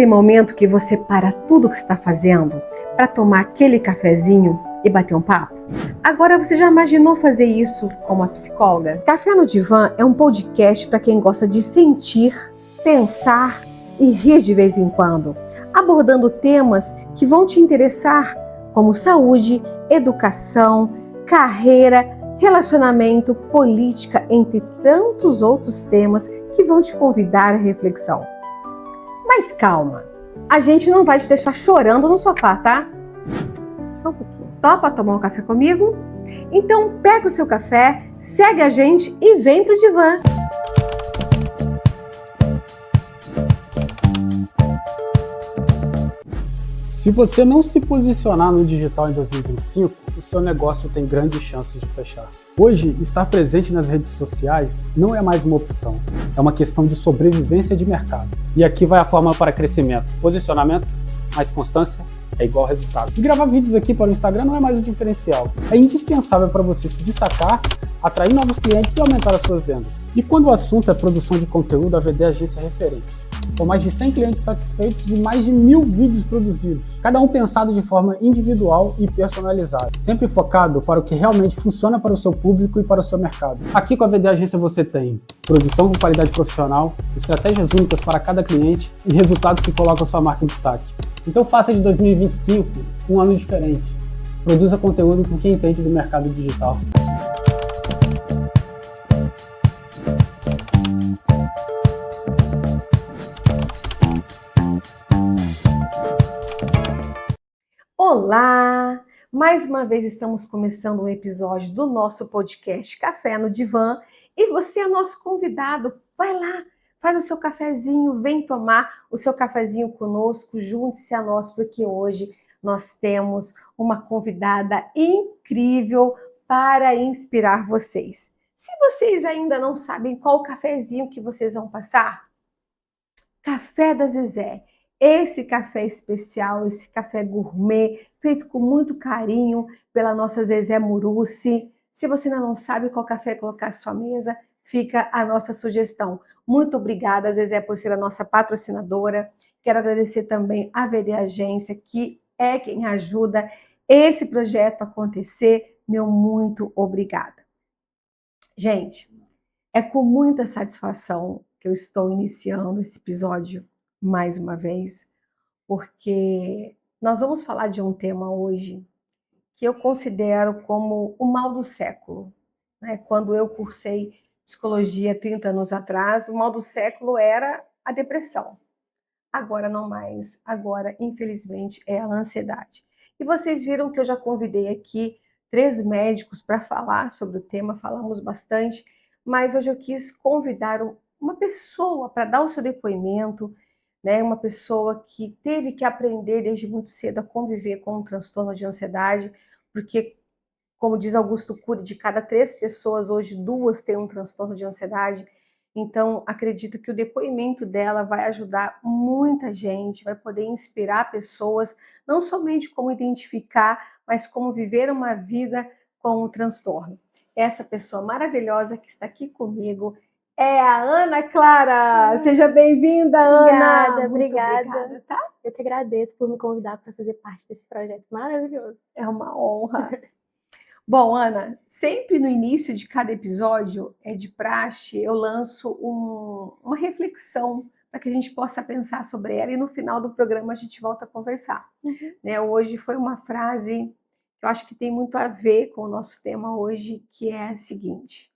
aquele momento que você para tudo que você está fazendo para tomar aquele cafezinho e bater um papo? Agora você já imaginou fazer isso com uma psicóloga? Café no Divã é um podcast para quem gosta de sentir, pensar e rir de vez em quando, abordando temas que vão te interessar, como saúde, educação, carreira, relacionamento, política, entre tantos outros temas que vão te convidar à reflexão. Mas calma, a gente não vai te deixar chorando no sofá, tá? Só um pouquinho. Topa tomar um café comigo? Então pega o seu café, segue a gente e vem pro divã. Se você não se posicionar no digital em 2025, o seu negócio tem grandes chances de fechar. Hoje, estar presente nas redes sociais não é mais uma opção, é uma questão de sobrevivência de mercado. E aqui vai a fórmula para crescimento. Posicionamento, mais constância, é igual resultado. E gravar vídeos aqui para o Instagram não é mais um diferencial. É indispensável para você se destacar, atrair novos clientes e aumentar as suas vendas. E quando o assunto é produção de conteúdo, a VD Agência é referência. Com mais de 100 clientes satisfeitos e mais de 1000 vídeos produzidos, cada um pensado de forma individual e personalizada, sempre focado para o que realmente funciona para o seu público e para o seu mercado. Aqui com a VD Agência você tem produção com qualidade profissional, estratégias únicas para cada cliente e resultados que colocam a sua marca em destaque. Então faça de 2025 um ano diferente. Produza conteúdo com quem entende do mercado digital. Olá! Mais uma vez estamos começando um episódio do nosso podcast Café no Divã e você é nosso convidado. Vai lá, faz o seu cafezinho, vem tomar o seu cafezinho conosco, junte-se a nós, porque hoje nós temos uma convidada incrível para inspirar vocês. Se vocês ainda não sabem qual cafezinho que vocês vão passar, Café da Zezé. Esse café especial, esse café gourmet, feito com muito carinho pela nossa Zezé Murucci. Se você ainda não sabe qual café colocar à sua mesa, fica a nossa sugestão. Muito obrigada, Zezé, por ser a nossa patrocinadora. Quero agradecer também a VD Agência, que é quem ajuda esse projeto a acontecer. Meu muito obrigada. Gente, é com muita satisfação que eu estou iniciando esse episódio mais uma vez, porque nós vamos falar de um tema hoje que eu considero como o mal do século. Né? Quando eu cursei psicologia 30 anos atrás, o mal do século era a depressão. Agora não mais, agora infelizmente é a ansiedade. E vocês viram que eu já convidei aqui 3 médicos para falar sobre o tema, falamos bastante, mas hoje eu quis convidar uma pessoa para dar o seu depoimento, né? Uma pessoa que teve que aprender desde muito cedo a conviver com um transtorno de ansiedade, porque, como diz Augusto Cury, de cada 3 pessoas, hoje 2 têm um transtorno de ansiedade. Então, acredito que o depoimento dela vai ajudar muita gente, vai poder inspirar pessoas, não somente como identificar, mas como viver uma vida com o transtorno. Essa pessoa maravilhosa que está aqui comigo é a Ana Clara. Seja bem-vinda, Ana. Obrigada. Tá? Eu que agradeço por me convidar para fazer parte desse projeto maravilhoso. É uma honra. Bom, Ana, sempre no início de cada episódio, é de praxe, eu lanço uma reflexão para que a gente possa pensar sobre ela e no final do programa a gente volta a conversar. Né? Hoje foi uma frase que eu acho que tem muito a ver com o nosso tema hoje, que é a seguinte: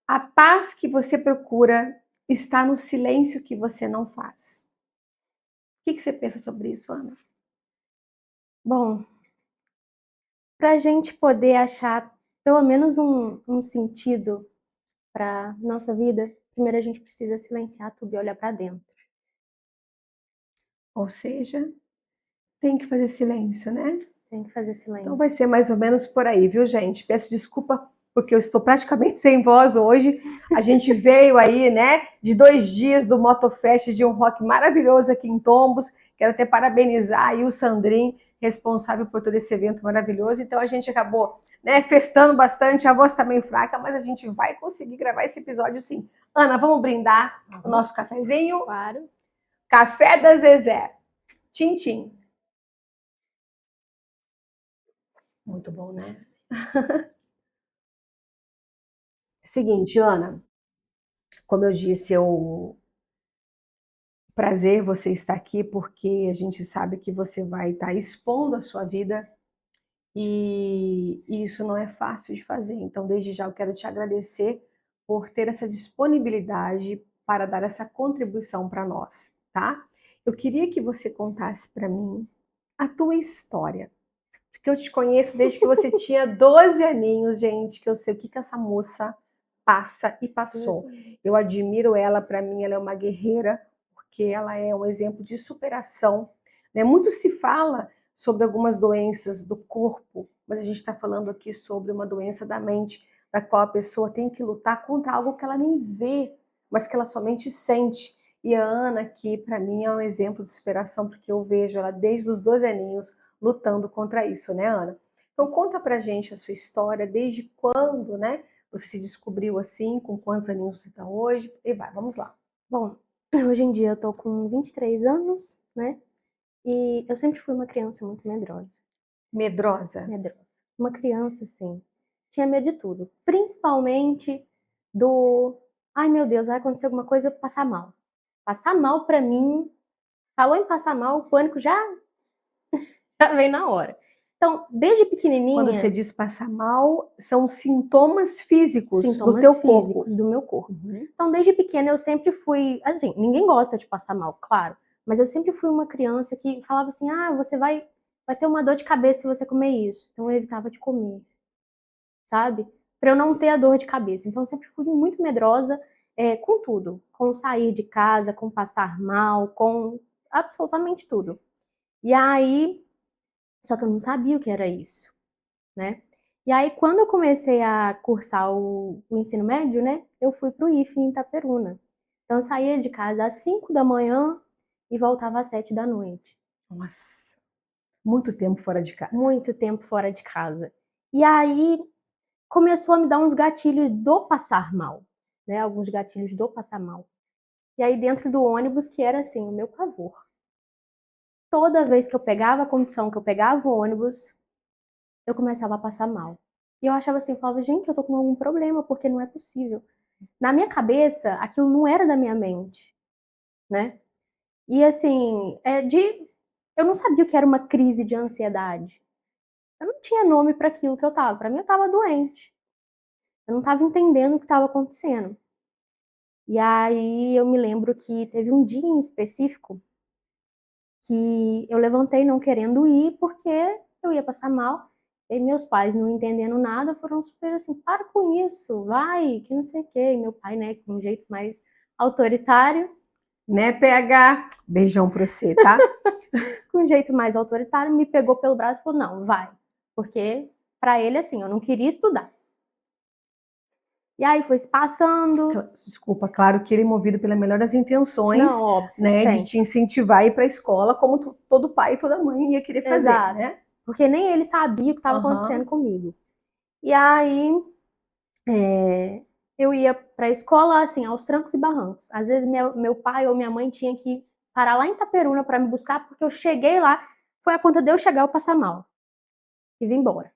a paz que você procura está no silêncio que você não faz. O que você pensa sobre isso, Ana? Bom, para a gente poder achar pelo menos um sentido para nossa vida, primeiro a gente precisa silenciar tudo e olhar para dentro. Ou seja, tem que fazer silêncio, né? Tem que fazer silêncio. Então vai ser mais ou menos por aí, viu, gente? Peço desculpa porque eu estou praticamente sem voz hoje. A gente veio aí, né, de 2 dias do Motofest, de um rock maravilhoso aqui em Tombos. Quero até parabenizar aí o Sandrin, responsável por todo esse evento maravilhoso. Então a gente acabou, né, festando bastante, a voz está meio fraca, mas a gente vai conseguir gravar esse episódio sim. Ana, vamos brindar o nosso cafezinho? Claro. Café da Zezé. Tchim, tchim. Muito bom, né? Seguinte, Ana, como eu disse, prazer você estar aqui, porque a gente sabe que você vai estar expondo a sua vida e isso não é fácil de fazer. Então, desde já eu quero te agradecer por ter essa disponibilidade para dar essa contribuição para nós, tá? Eu queria que você contasse para mim a tua história, porque eu te conheço desde que você tinha 12 aninhos, gente, que eu sei o que essa moça passa e passou. Eu admiro ela, para mim ela é uma guerreira, porque ela é um exemplo de superação, né? Muito se fala sobre algumas doenças do corpo, mas a gente está falando aqui sobre uma doença da mente, da qual a pessoa tem que lutar contra algo que ela nem vê, mas que ela somente sente. E a Ana aqui, para mim, é um exemplo de superação, porque eu vejo ela desde os 12 aninhos lutando contra isso, né, Ana? Então conta pra gente a sua história, desde quando, né? Você se descobriu assim, com quantos aninhos você está hoje? E vai, vamos lá. Bom, hoje em dia eu tô com 23 anos, né? E eu sempre fui uma criança muito medrosa. Medrosa? Medrosa. Uma criança, assim, tinha medo de tudo. Principalmente do, ai meu Deus, vai acontecer alguma coisa, eu passar mal. Passar mal pra mim, falou em passar mal, o pânico já vem na hora. Então, desde pequenininha... Quando você diz passar mal, são sintomas físicos do sintomas teu físicos corpo. do meu corpo. Então, desde pequena eu sempre fui, assim, ninguém gosta de passar mal, claro, mas eu sempre fui uma criança que falava assim, ah, você vai ter uma dor de cabeça se você comer isso. Então eu evitava de comer, sabe? Pra eu não ter a dor de cabeça. Então eu sempre fui muito medrosa com tudo, com sair de casa, com passar mal, com absolutamente tudo. E aí, só que eu não sabia o que era isso, né? E aí, quando eu comecei a cursar o ensino médio, né, eu fui para o IFE em Itaperuna. Então, eu saía de casa às 5 da manhã e voltava às 7 da noite. Nossa, muito tempo fora de casa. Muito tempo fora de casa. E aí, começou a me dar uns gatilhos do passar mal, né, alguns gatilhos do passar mal. E aí, dentro do ônibus, que era assim, o meu pavor. Toda vez que eu pegava a condição, que eu pegava o ônibus, eu começava a passar mal. E eu achava assim, eu falava, gente, eu tô com algum problema, porque não é possível. Na minha cabeça, aquilo não era da minha mente, né? E assim, eu não sabia o que era uma crise de ansiedade. Eu não tinha nome para aquilo que eu tava. Para mim, eu tava doente. Eu não tava entendendo o que estava acontecendo. E aí eu me lembro que teve um dia em específico que eu levantei não querendo ir porque eu ia passar mal. E meus pais, não entendendo nada, foram super assim, para com isso, vai, que não sei o quê. E meu pai, né, com um jeito mais autoritário, Né, PH? Beijão pra você, tá? com um jeito mais autoritário, me pegou pelo braço e falou, não, vai. Porque para ele, assim, eu não queria estudar. E aí foi se passando. Desculpa, claro que ele é movido pela melhor das intenções, Não, óbvio, né, de sempre. te incentivar a ir para a escola, como todo pai e toda mãe ia querer fazer, Exato. né? Porque nem ele sabia o que estava acontecendo comigo. E aí eu ia para a escola, assim, aos trancos e barrancos. Às vezes meu pai ou minha mãe tinha que parar lá em Itaperuna para me buscar, porque eu cheguei lá, foi a conta de eu chegar eu passar mal. E vim embora.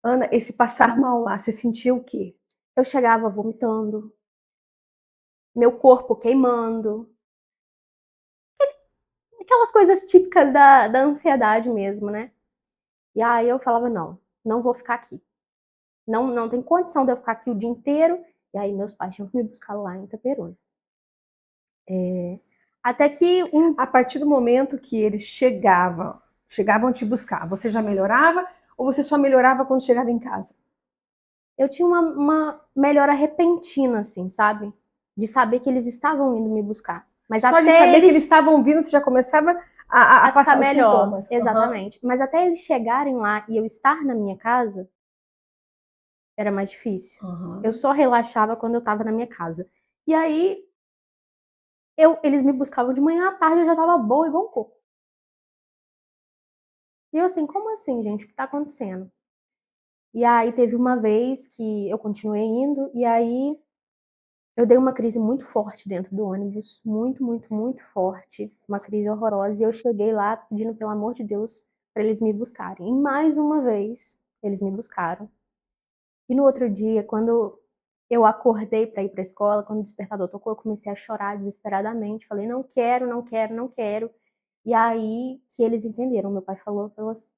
Ana, esse passar mal lá, você sentiu o quê? Eu chegava vomitando, meu corpo queimando. Aquelas coisas típicas da ansiedade mesmo, né? E aí eu falava, não, não vou ficar aqui. Não tem condição de eu ficar aqui o dia inteiro. E aí meus pais tinham que me buscar lá em Itaperuna. Até que A partir do momento que eles chegavam te buscar, você já melhorava ou você só melhorava quando chegava em casa? eu tinha uma melhora repentina, assim, sabe? De saber que eles estavam indo me buscar. Mas Só de até saber que eles eles estavam vindo, você já começava a a ficar passar os melhor. sintomas. Exatamente. Mas até eles chegarem lá e eu estar na minha casa, era mais difícil. Eu Uhum. só relaxava quando eu estava na minha casa. E aí, eles me buscavam de manhã, à tarde eu já estava boa igual um coco. E eu assim, como assim, gente? O que está acontecendo? E aí teve uma vez que eu continuei indo, e aí Eu dei uma crise muito forte dentro do ônibus, muito, muito, muito forte, uma crise horrorosa, e eu cheguei lá pedindo, pelo amor de Deus, para eles me buscarem. E mais uma vez, eles me buscaram. E no outro dia, quando eu acordei para ir para a escola, quando o despertador tocou, eu comecei a chorar desesperadamente. Falei, não quero, não quero, não quero. E aí que eles entenderam. Meu pai falou assim,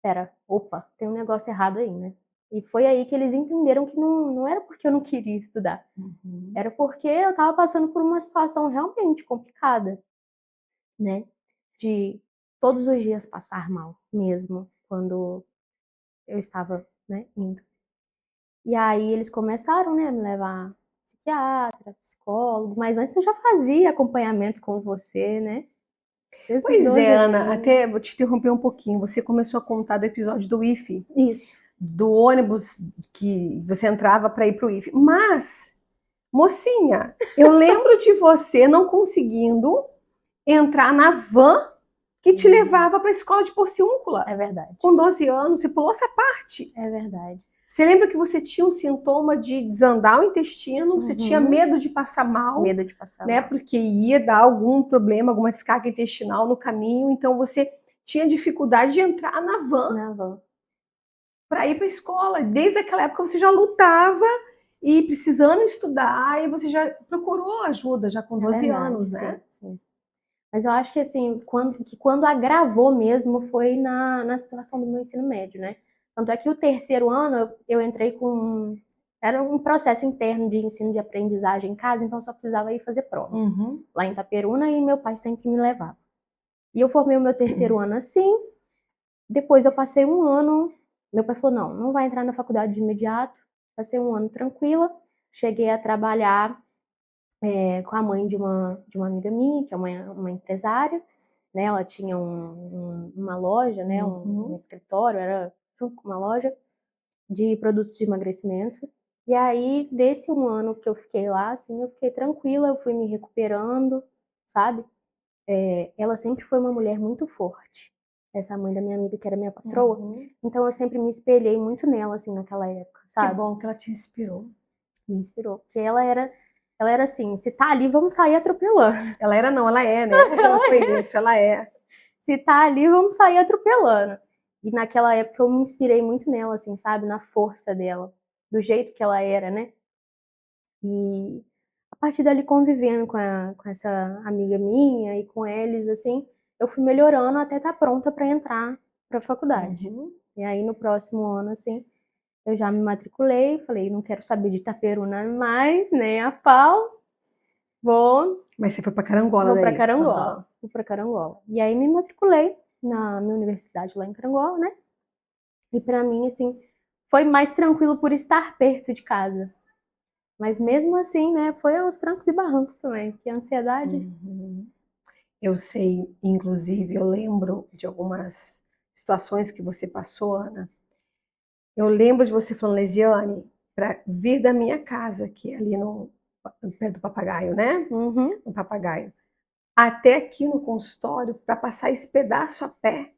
pera, opa, tem um negócio errado aí, né? E foi aí que eles entenderam que não era porque eu não queria estudar. Era porque eu estava passando por uma situação realmente complicada, né? De todos os dias passar mal, mesmo quando eu estava, né, indo. E aí eles começaram, né, a me levar a psiquiatra, psicólogo, mas antes eu já fazia acompanhamento com você, né? Desde os Pois 12 é, Ana, anos. até vou te interromper um pouquinho. Você começou a contar do episódio do IFE, Isso. do ônibus que você entrava para ir para o IFE. Mas, mocinha, eu lembro de você não conseguindo entrar na van que te levava para a escola de Porciúncula. É verdade. Com 12 anos, você pulou essa parte. É verdade. Você lembra que você tinha um sintoma de desandar o intestino, você tinha medo de passar mal, Medo de passar né? mal. Porque ia dar algum problema, alguma descarga intestinal no caminho, então você tinha dificuldade de entrar na van Na van. para ir para a escola. Desde aquela época você já lutava e precisando estudar, e você já procurou ajuda já com 12 anos, né? Sim. Mas eu acho que assim, quando agravou mesmo foi na situação do meu ensino médio, né? Tanto é que o terceiro ano eu entrei com. Era um processo interno de ensino de aprendizagem em casa, então eu só precisava ir fazer prova lá em Itaperuna e meu pai sempre me levava. E eu formei o meu terceiro ano assim, depois eu passei um ano, meu pai falou, não vai entrar na faculdade de imediato, passei um ano tranquila, cheguei a trabalhar com a mãe de uma amiga minha, que é uma empresária, né? Ela tinha uma loja, né? Um escritório, era junto com uma loja de produtos de emagrecimento. E aí, desse um ano que eu fiquei lá, assim, eu fiquei tranquila, eu fui me recuperando, sabe? Ela sempre foi uma mulher muito forte. Essa mãe da minha amiga, que era minha patroa. Então, eu sempre me espelhei muito nela, assim, naquela época, sabe? Que bom que ela te inspirou. Me inspirou. Porque ela era assim, se tá ali, vamos sair atropelando. Ela era não, ela é, né? Eu conheço, ela é. Se tá ali, vamos sair atropelando. E naquela época eu me inspirei muito nela, assim, sabe? Na força dela, do jeito que ela era, né? E a partir dali, convivendo com essa amiga minha e com eles, assim, eu fui melhorando até estar pronta para entrar para a faculdade. E aí, no próximo ano, assim, eu já me matriculei, falei, não quero saber de Itaperuna mais, nem a pau, Mas você foi para Carangola vou daí? para Carangola. Vou para Carangola. E aí me matriculei na minha universidade lá em Carangola, né? E para mim, assim, foi mais tranquilo por estar perto de casa. Mas mesmo assim, né, foi aos trancos e barrancos também, que a ansiedade... Eu sei, inclusive, eu lembro de algumas situações que você passou, Ana. Eu lembro de você falando, Lesiane, para vir da minha casa, que é ali no perto do Papagaio, né? No Papagaio, até aqui no consultório, para passar esse pedaço a pé.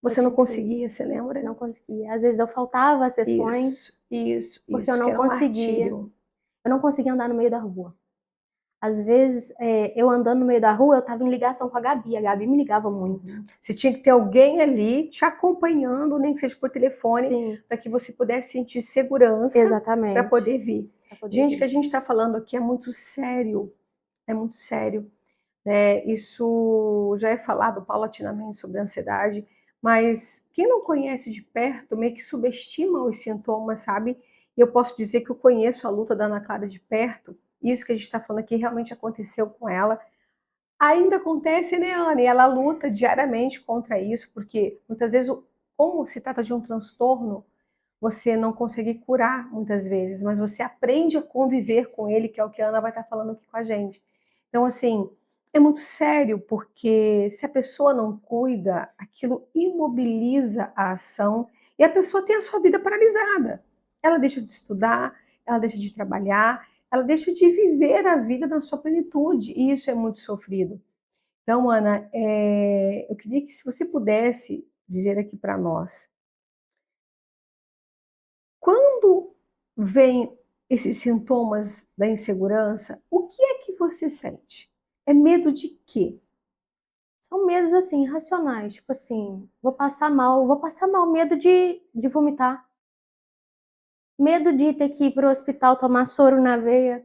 Você não conseguia, você lembra? Não conseguia. Às vezes eu faltava às sessões porque eu que não era um conseguia. martírio. Eu não conseguia andar no meio da rua. Às vezes, eu andando no meio da rua, eu estava em ligação com a Gabi me ligava muito. Você tinha que ter alguém ali te acompanhando, nem que seja por telefone, para que você pudesse sentir segurança para poder vir. Gente, o que a gente está falando aqui é muito sério, é muito sério. Isso já é falado paulatinamente sobre a ansiedade, mas quem não conhece de perto meio que subestima os sintomas, sabe? E eu posso dizer que eu conheço a luta da Ana Clara de perto, isso que a gente está falando aqui realmente aconteceu com ela. Ainda acontece, né, Ana? E ela luta diariamente contra isso, porque muitas vezes, como se trata de um transtorno, você não consegue curar muitas vezes, mas você aprende a conviver com ele, que é o que a Ana vai estar falando aqui com a gente. Então, assim, é muito sério, porque se a pessoa não cuida, aquilo imobiliza a ação e a pessoa tem a sua vida paralisada. Ela deixa de estudar, ela deixa de trabalhar, ela deixa de viver a vida na sua plenitude, e isso é muito sofrido. Então, Ana, eu queria que se você pudesse dizer aqui para nós, quando vem esses sintomas da insegurança, o que é que você sente? É medo de quê? São medos, assim, irracionais. Tipo assim, vou passar mal, medo de vomitar. Medo de ter que ir pro hospital tomar soro na veia,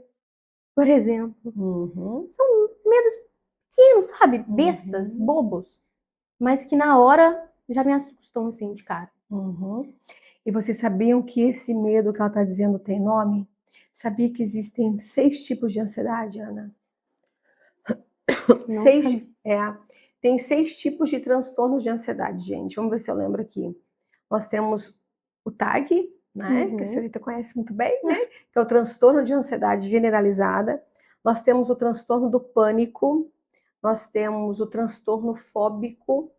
por exemplo. Uhum. São medos pequenos, sabe? Bestas, Uhum. bobos. Mas que na hora já me assustam, assim, de cara. Uhum. E vocês sabiam que esse medo que ela está dizendo tem nome? Sabia que existem 6 tipos de ansiedade, Ana? Não sabia. Tem 6 tipos de transtornos de ansiedade, gente. Vamos ver se eu lembro aqui. Nós temos o TAG, né? Que a senhorita conhece muito bem, né? Que é o transtorno de ansiedade generalizada. Nós temos o transtorno do pânico. Nós temos o transtorno fóbico.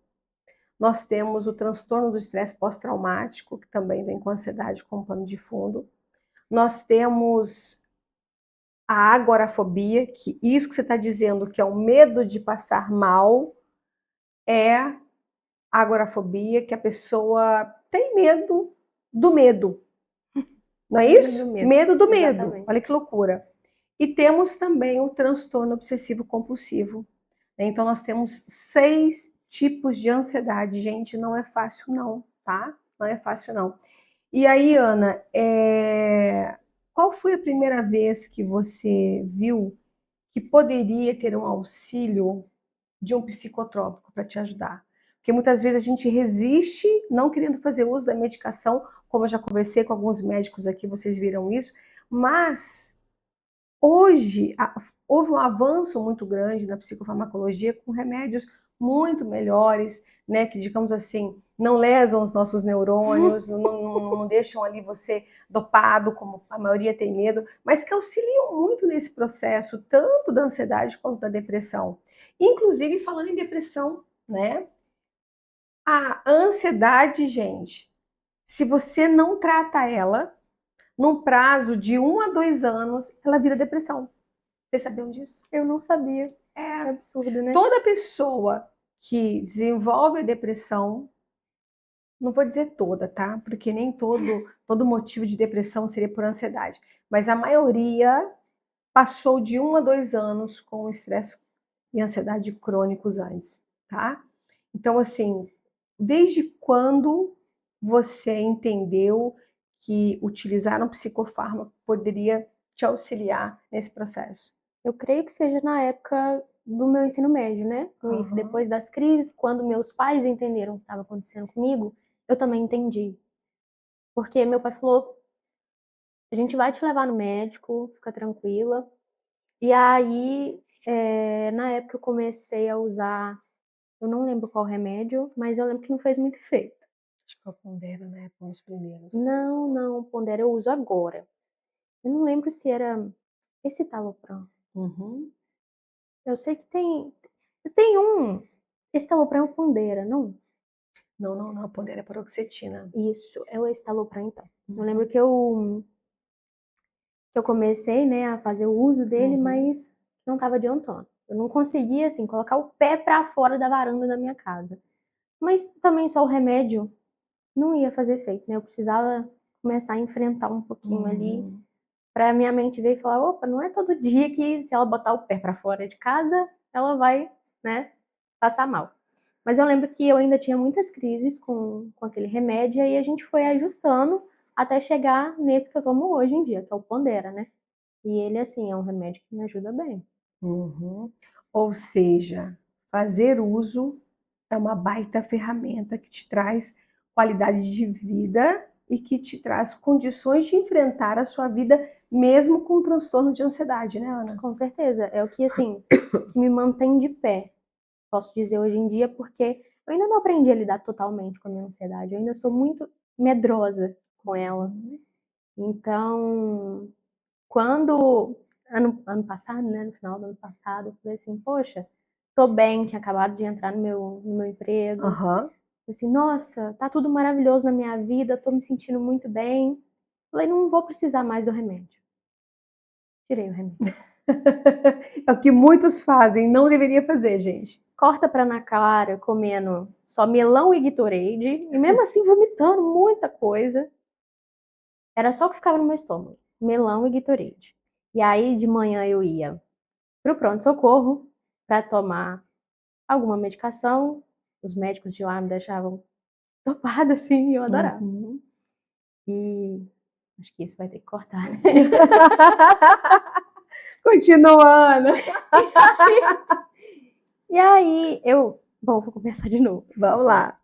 Nós temos o transtorno do estresse pós-traumático, que também vem com ansiedade como pano de fundo. Nós temos a agorafobia, que isso que você está dizendo, que é o medo de passar mal, é a agorafobia, que a pessoa tem medo do medo. Não é isso? Medo do medo. Exatamente. Olha que loucura. E temos também o transtorno obsessivo compulsivo. Então nós temos 6 tipos de ansiedade. Gente, não é fácil não, tá? Não é fácil não. E aí, Ana, qual foi a primeira vez que você viu que poderia ter um auxílio de um psicotrópico para te ajudar? Porque muitas vezes a gente resiste, não querendo fazer uso da medicação, como eu já conversei com alguns médicos aqui, vocês viram isso, mas hoje houve um avanço muito grande na psicofarmacologia com remédios muito melhores, né, que, digamos assim, não lesam os nossos neurônios, não deixam ali você dopado, como a maioria tem medo, mas que auxiliam muito nesse processo, tanto da ansiedade quanto da depressão. Inclusive, falando em depressão, né, a ansiedade, gente, se você não trata ela, num prazo de 1 a 2 anos, ela vira depressão. Vocês sabiam disso? Eu não sabia. É. É absurdo, né? Toda pessoa que desenvolve a depressão, não vou dizer toda, tá? Porque nem todo motivo de depressão seria por ansiedade. Mas a maioria passou de 1 a 2 anos com estresse e ansiedade crônicos antes, tá? Então, assim, desde quando você entendeu que utilizar um psicofármaco poderia te auxiliar nesse processo? Eu creio que seja na época do meu ensino médio, né? No IF, depois das crises, quando meus pais entenderam o que estava acontecendo comigo, eu também entendi. Porque meu pai falou: a gente vai te levar no médico, fica tranquila. E aí, na época eu comecei a usar, eu não lembro qual remédio, mas eu lembro que não fez muito efeito. Acho que é o Pondera, né? Um dos primeiros. Não, Pondera eu uso agora. Eu não lembro se era esse Talopram. Uhum. Eu sei que tem um, esse Talopram é o Pondera, não? Não, a Pondera é paroxetina. Isso, é o estalopram então. Eu lembro que eu comecei, né, a fazer o uso dele, mas não estava adiantando. Eu não conseguia, assim, colocar o pé para fora da varanda da minha casa. Mas também só o remédio não ia fazer efeito, né? Eu precisava começar a enfrentar um pouquinho ali, para minha mente ver e falar: opa, não é todo dia que se ela botar o pé para fora de casa, ela vai, né, passar mal. Mas eu lembro que eu ainda tinha muitas crises com aquele remédio, e aí a gente foi ajustando até chegar nesse que eu tomo hoje em dia, que é o Pondera, né? E ele, assim, é um remédio que me ajuda bem. Uhum. Ou seja, fazer uso é uma baita ferramenta que te traz qualidade de vida e que te traz condições de enfrentar a sua vida mesmo com transtorno de ansiedade, né, Ana? Com certeza. É o que, assim, que me mantém de pé, posso dizer hoje em dia, porque eu ainda não aprendi a lidar totalmente com a minha ansiedade. Eu ainda sou muito medrosa com ela. Então, quando ano passado, né, no final do ano passado, eu falei assim: poxa, tô bem, tinha acabado de entrar no meu emprego. Aham. Assim, nossa, tá tudo maravilhoso na minha vida, tô me sentindo muito bem. Falei: não vou precisar mais do remédio. Tirei o remédio. É o que muitos fazem, não deveria fazer, gente. Corta pra Ana Clara comendo só melão e Gatorade, e mesmo assim vomitando muita coisa. Era só o que ficava no meu estômago. melão e Gatorade. E aí de manhã eu ia pro pronto-socorro para tomar alguma medicação. Os médicos de lá me deixavam topada assim, e eu adorava. Uhum. E acho que isso vai ter que cortar, né? Continuando. E aí bom, vou começar de novo. Vamos lá.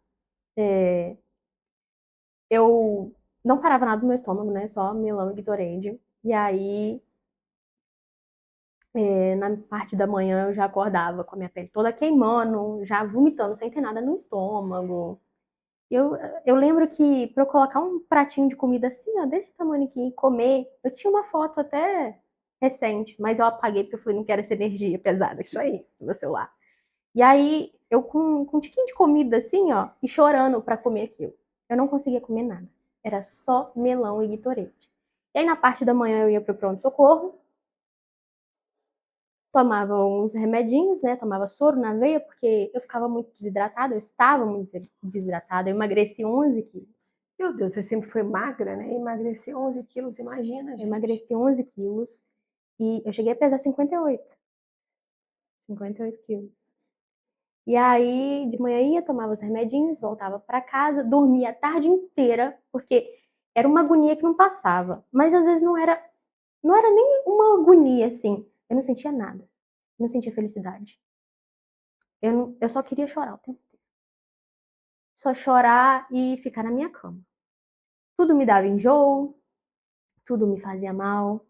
Eu não parava nada no meu estômago, né? Só melão e Gatorade. E aí, na parte da manhã, eu já acordava com a minha pele toda queimando, já vomitando, sem ter nada no estômago. Eu lembro que para eu colocar um pratinho de comida assim, ó, desse tamanho aqui, e comer, eu tinha uma foto até recente, mas eu apaguei porque eu falei, não quero essa energia pesada aqui Isso aí. no meu celular. E aí, eu com um tiquinho de comida assim, ó, e chorando para comer aquilo. Eu não conseguia comer nada. Era só melão e Gatorade. E aí, na parte da manhã, eu ia pro pronto-socorro, tomava uns remedinhos, né? Tomava soro na veia, porque eu ficava muito desidratada, eu estava muito desidratada, eu emagreci 11 quilos. Meu Deus, você sempre foi magra, né? Emagreceu 11 quilos, imagina, Eu gente. emagreci 11 quilos e eu cheguei a pesar 58. 58 quilos. E aí, de manhã ia, tomava os remedinhos, voltava para casa, dormia a tarde inteira, porque era uma agonia que não passava. Mas às vezes não era nem uma agonia assim. Eu não sentia nada. Eu não sentia felicidade. Eu só queria chorar o tempo inteiro. Só chorar e ficar na minha cama. Tudo me dava enjoo, tudo me fazia mal.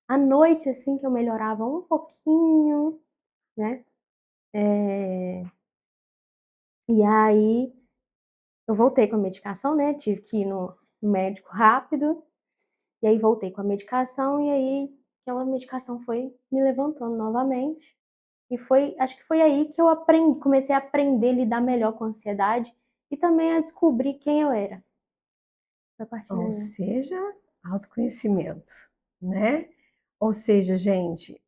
À noite, assim, que eu melhorava um pouquinho, né? E aí, eu voltei com a medicação, né? Tive que ir no médico rápido. E aí, voltei com a medicação. E aí, aquela medicação foi me levantando novamente. E acho que foi aí que eu comecei a aprender a lidar melhor com a ansiedade e também a descobrir quem eu era. A partir Ou daí. seja, autoconhecimento, né? Ou seja, gente,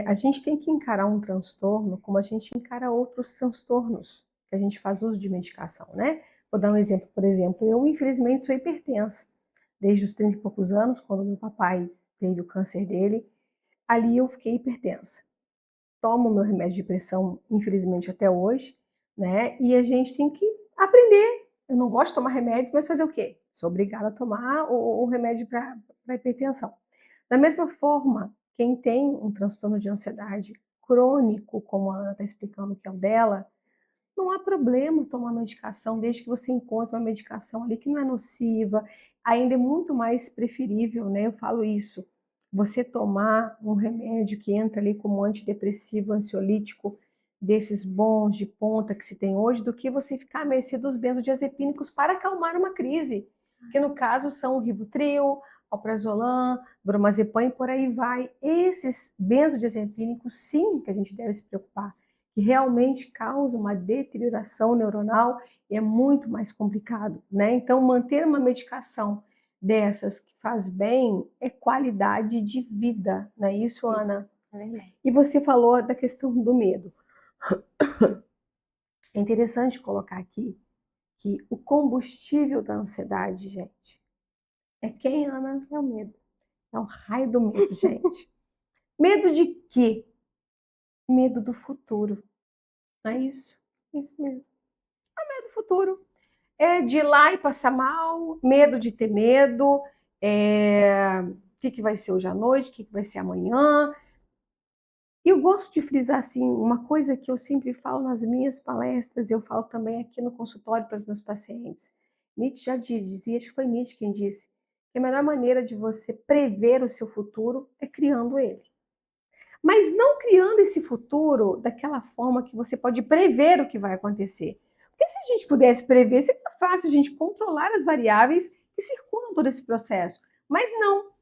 a gente tem que encarar um transtorno como a gente encara outros transtornos que a gente faz uso de medicação, né? Vou dar um exemplo, por exemplo, eu infelizmente sou hipertensa. Desde os 30 e poucos anos, quando meu papai teve o câncer dele, ali eu fiquei hipertensa. Tomo meu remédio de pressão, infelizmente, até hoje, né? E a gente tem que aprender. Eu não gosto de tomar remédios, mas fazer o quê? Sou obrigada a tomar o remédio para hipertensão. Da mesma forma, quem tem um transtorno de ansiedade crônico, como a Ana está explicando que é o dela, não há problema tomar medicação, desde que você encontre uma medicação ali que não é nociva, ainda é muito mais preferível, né? Eu falo isso, você tomar um remédio que entra ali como antidepressivo, ansiolítico, desses bons de ponta que se tem hoje, do que você ficar à mercê dos benzodiazepínicos para acalmar uma crise, que no caso são o Rivotril, alprazolam, bromazepam e por aí vai. Esses benzodiazepínicos, sim, que a gente deve se preocupar, que realmente causa uma deterioração neuronal e é muito mais complicado, né? Então, manter uma medicação dessas que faz bem é qualidade de vida, não é isso, Ana? É verdade. E você falou da questão do medo. É interessante colocar aqui que o combustível da ansiedade, gente, é quem, Ana? É o medo. É o raio do medo, gente. Medo de quê? Medo do futuro, não é isso? Isso mesmo. Medo do futuro. É de ir lá e passar mal, medo de ter medo, o que vai ser hoje à noite, o que vai ser amanhã. E eu gosto de frisar assim, uma coisa que eu sempre falo nas minhas palestras, eu falo também aqui no consultório para os meus pacientes. Nietzsche já dizia, acho que foi Nietzsche quem disse, que a melhor maneira de você prever o seu futuro é criando ele. Mas não criando esse futuro daquela forma que você pode prever o que vai acontecer. Porque se a gente pudesse prever, seria fácil a gente controlar as variáveis que circulam todo esse processo. Mas não.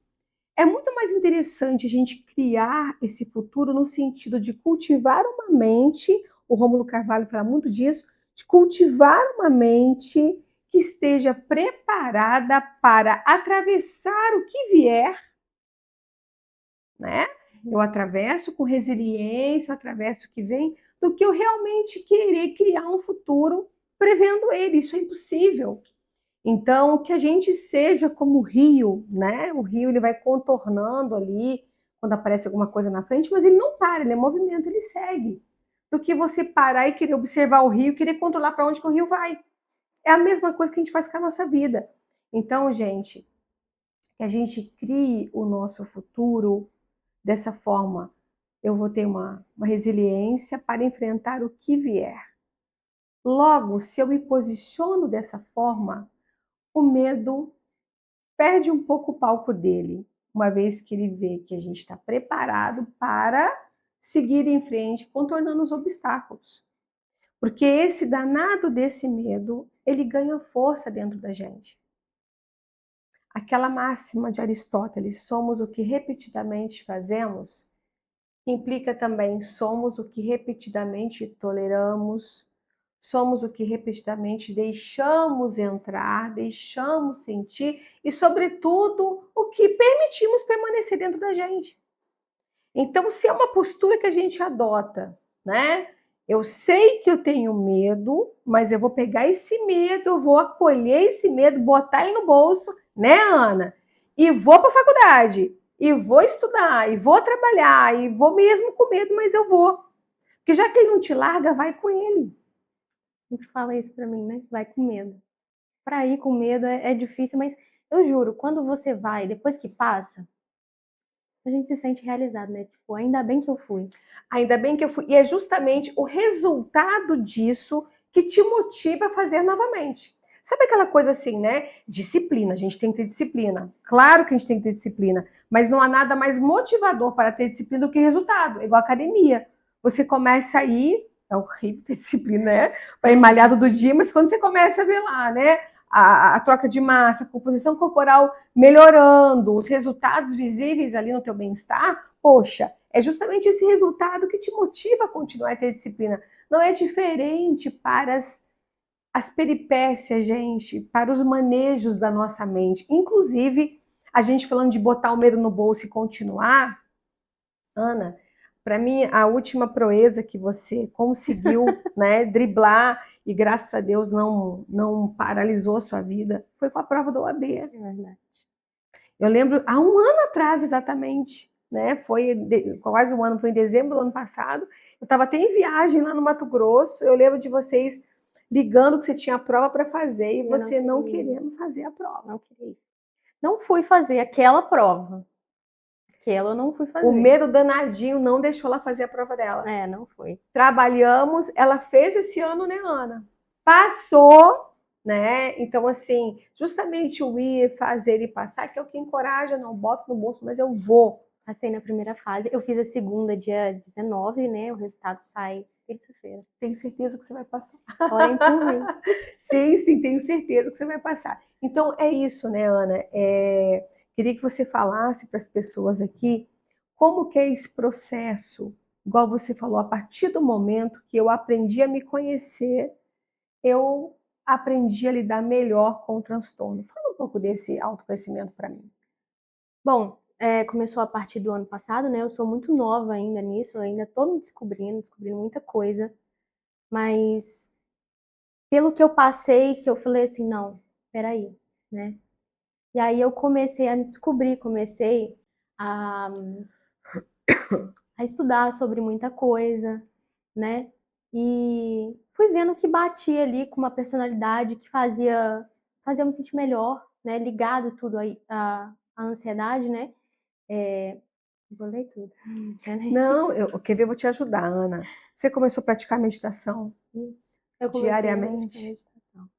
É muito mais interessante a gente criar esse futuro no sentido de cultivar uma mente, o Rômulo Carvalho fala muito disso, de cultivar uma mente que esteja preparada para atravessar o que vier, né? Eu atravesso com resiliência, eu atravesso o que vem, do que eu realmente querer criar um futuro prevendo ele. Isso é impossível. Então, que a gente seja como o rio, né? O rio ele vai contornando ali quando aparece alguma coisa na frente, mas ele não para, ele é movimento, ele segue. Do que você parar e querer observar o rio, querer controlar para onde que o rio vai. É a mesma coisa que a gente faz com a nossa vida. Então, gente, que a gente crie o nosso futuro dessa forma. Eu vou ter uma resiliência para enfrentar o que vier. Logo, se eu me posiciono dessa forma, o medo perde um pouco o palco dele, uma vez que ele vê que a gente está preparado para seguir em frente, contornando os obstáculos. Porque esse danado desse medo, ele ganha força dentro da gente. Aquela máxima de Aristóteles, somos o que repetidamente fazemos, implica também somos o que repetidamente toleramos, somos o que repetidamente deixamos entrar, deixamos sentir e, sobretudo, o que permitimos permanecer dentro da gente. Então, se é uma postura que a gente adota, né? Eu sei que eu tenho medo, mas eu vou pegar esse medo, eu vou acolher esse medo, botar ele no bolso, né, Ana? E vou para a faculdade, e vou estudar, e vou trabalhar, e vou mesmo com medo, mas eu vou. Porque já que ele não te larga, vai com ele. A gente fala isso pra mim, né? Vai com medo. Pra ir com medo é difícil, mas eu juro, quando você vai, depois que passa, a gente se sente realizado, né? Tipo, ainda bem que eu fui. Ainda bem que eu fui. E é justamente o resultado disso que te motiva a fazer novamente. Sabe aquela coisa assim, né? Disciplina, a gente tem que ter disciplina. Claro que a gente tem que ter disciplina, mas não há nada mais motivador para ter disciplina do que resultado, igual academia. Você começa aí, é horrível ter disciplina, né? Para ir malhado do dia, mas quando você começa a ver lá, né? A troca de massa, a composição corporal melhorando, os resultados visíveis ali no teu bem-estar, poxa, é justamente esse resultado que te motiva a continuar a ter disciplina. Não é diferente para as peripécias, gente, para os manejos da nossa mente. Inclusive, a gente falando de botar o medo no bolso e continuar, Ana, para mim, a última proeza que você conseguiu, né, driblar e graças a Deus não paralisou a sua vida, foi com a prova da OAB. É verdade. Eu lembro, há um ano atrás exatamente, né? Quase um ano, foi em dezembro do ano passado. Eu estava até em viagem lá no Mato Grosso. Eu lembro de vocês ligando que você tinha a prova para fazer e você não querendo fazer a prova. Não queria. Não fui fazer aquela prova. Aquela eu não fui fazer. O medo danadinho não deixou ela fazer a prova dela. É, não foi. Trabalhamos, ela fez esse ano, né, Ana? Passou, né? Então, assim, justamente o ir, fazer e passar, que é o que encoraja, não boto no bolso, mas eu vou. Passei na primeira fase, eu fiz a segunda dia 19, né? O resultado sai terça-feira. Tenho certeza que você vai passar. Orem por mim. Sim, tenho certeza que você vai passar. Então, é isso, né, Ana? Queria que você falasse para as pessoas aqui como que é esse processo, igual você falou, a partir do momento que eu aprendi a me conhecer, eu aprendi a lidar melhor com o transtorno. Fala um pouco desse autoconhecimento para mim. Bom, começou a partir do ano passado, né? Eu sou muito nova ainda nisso, eu ainda tô me descobrindo muita coisa. Mas pelo que eu passei, que eu falei assim, não, peraí, né? E aí eu comecei a me descobrir, comecei a, a estudar sobre muita coisa, né? E fui vendo que batia ali com uma personalidade que fazia eu me sentir melhor, né? Ligado tudo aí à ansiedade, né? Bolei tudo. Não, quer ver, eu vou te ajudar, Ana. Você começou a praticar meditação Isso. Eu comecei a diariamente? praticar meditação.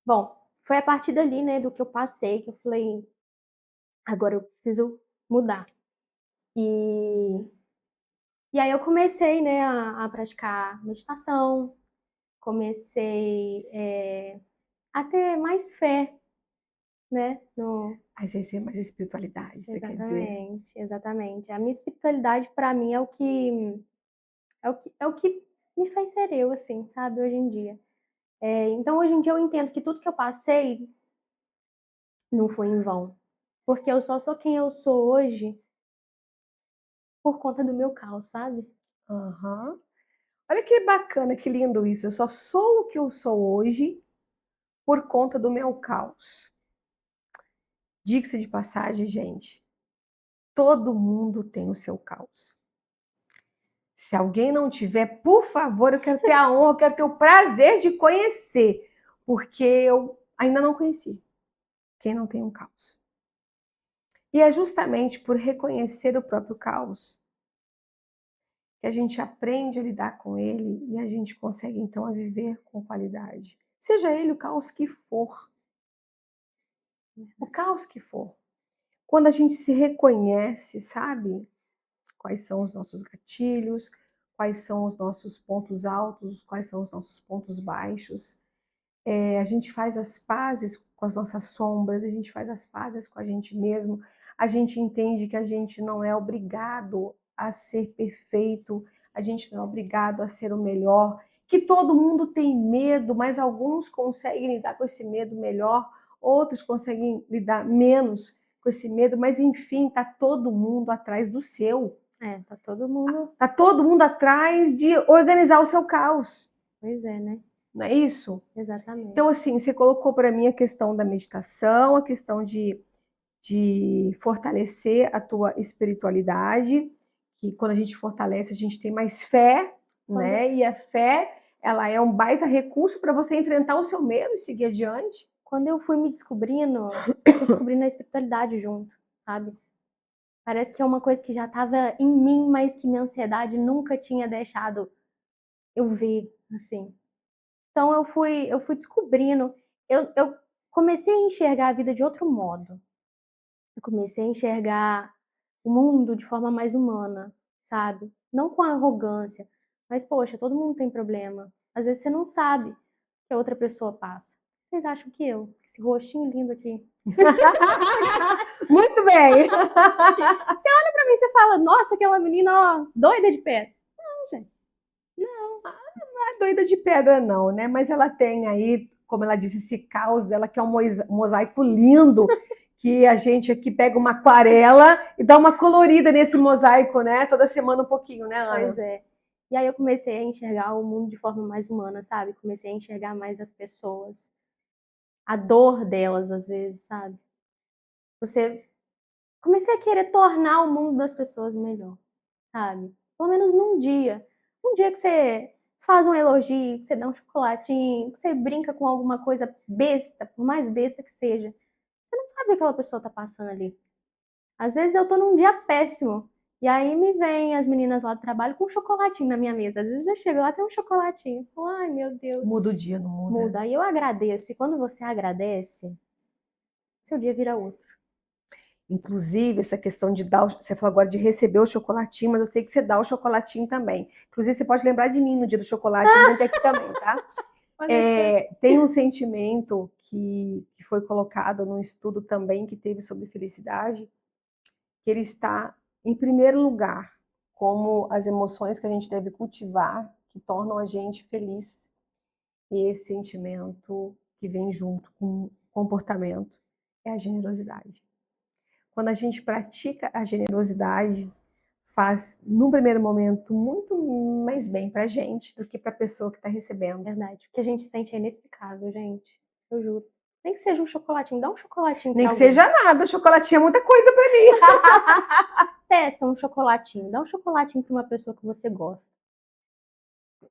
Bom, foi a partir dali, né, do que eu passei, que eu falei, agora eu preciso mudar. E aí eu comecei, né, a praticar meditação, comecei a ter mais fé, né, no... Às vezes é mais espiritualidade, você quer dizer? Exatamente, exatamente. A minha espiritualidade, para mim, é o que me faz ser eu, assim, sabe, hoje em dia. Então, hoje em dia, eu entendo que tudo que eu passei não foi em vão. Porque eu só sou quem eu sou hoje por conta do meu caos, sabe? Uhum. Olha que bacana, que lindo isso. Eu só sou o que eu sou hoje por conta do meu caos. Diga-se de passagem, gente, todo mundo tem o seu caos. Se alguém não tiver, por favor, eu quero ter a honra, eu quero ter o prazer de conhecer, porque eu ainda não conheci quem não tem um caos. E é justamente por reconhecer o próprio caos que a gente aprende a lidar com ele e a gente consegue então a viver com qualidade. Seja ele o caos que for. O caos que for. Quando a gente se reconhece, sabe? Quais são os nossos gatilhos, quais são os nossos pontos altos, quais são os nossos pontos baixos. A gente faz as pazes com as nossas sombras, a gente faz as pazes com a gente mesmo, a gente entende que a gente não é obrigado a ser perfeito, a gente não é obrigado a ser o melhor, que todo mundo tem medo, mas alguns conseguem lidar com esse medo melhor, outros conseguem lidar menos com esse medo, mas enfim, tá todo mundo atrás do seu. Tá todo mundo. Tá todo mundo atrás de organizar o seu caos. Pois é, né? Não é isso? Exatamente. Então, assim, você colocou para mim a questão da meditação, a questão de fortalecer a tua espiritualidade, que quando a gente fortalece, a gente tem mais fé, né? E a fé, ela é um baita recurso para você enfrentar o seu medo e seguir adiante. Quando eu fui me descobrindo, eu fui descobrindo a espiritualidade junto, sabe? Parece que é uma coisa que já estava em mim, mas que minha ansiedade nunca tinha deixado eu ver, assim. Então eu fui descobrindo, eu comecei a enxergar a vida de outro modo. Eu comecei a enxergar o mundo de forma mais humana, sabe? Não com arrogância, mas poxa, todo mundo tem problema. Às vezes você não sabe que a outra pessoa passa. Vocês acham que eu? Esse rostinho lindo aqui. Muito bem! Você olha pra mim e você fala, nossa, aquela menina, ó, doida de pedra. Não, gente. Não. Não é doida de pedra, não, né? Mas ela tem aí, como ela disse, esse caos dela, que é um mosaico lindo, que a gente aqui pega uma aquarela e dá uma colorida nesse mosaico, né? Toda semana um pouquinho, né, Ana? Pois é. E aí eu comecei a enxergar o mundo de forma mais humana, sabe? Comecei a enxergar mais as pessoas. A dor delas, às vezes, sabe? Comecei a querer tornar o mundo das pessoas melhor, sabe? Pelo menos num dia. Um dia que você faz um elogio, que você dá um chocolatinho, que você brinca com alguma coisa besta, por mais besta que seja. Você não sabe o que aquela pessoa tá passando ali. Às vezes eu tô num dia péssimo. E aí me vem as meninas lá do trabalho com um chocolatinho na minha mesa. Às vezes eu chego lá, tem um chocolatinho. Ai, meu Deus. Muda o dia, não muda? Muda. Aí eu agradeço. E quando você agradece, seu dia vira outro. Inclusive, essa questão de dar, você falou agora de receber o chocolatinho, mas eu sei que você dá o chocolatinho também. Inclusive, você pode lembrar de mim no dia do chocolate, eu vou ter aqui também, tá? Tem um sentimento que foi colocado num estudo também que teve sobre felicidade, que ele está em primeiro lugar, como as emoções que a gente deve cultivar, que tornam a gente feliz. E esse sentimento que vem junto com o comportamento é a generosidade. Quando a gente pratica a generosidade, faz, num primeiro momento, muito mais bem pra gente do que pra pessoa que tá recebendo. Verdade. O que a gente sente é inexplicável, gente. Eu juro. Nem que seja um chocolatinho, dá um chocolatinho pra Nem que alguém. seja nada, chocolatinho é muita coisa pra mim. Testa um chocolatinho, dá um chocolatinho pra uma pessoa que você gosta.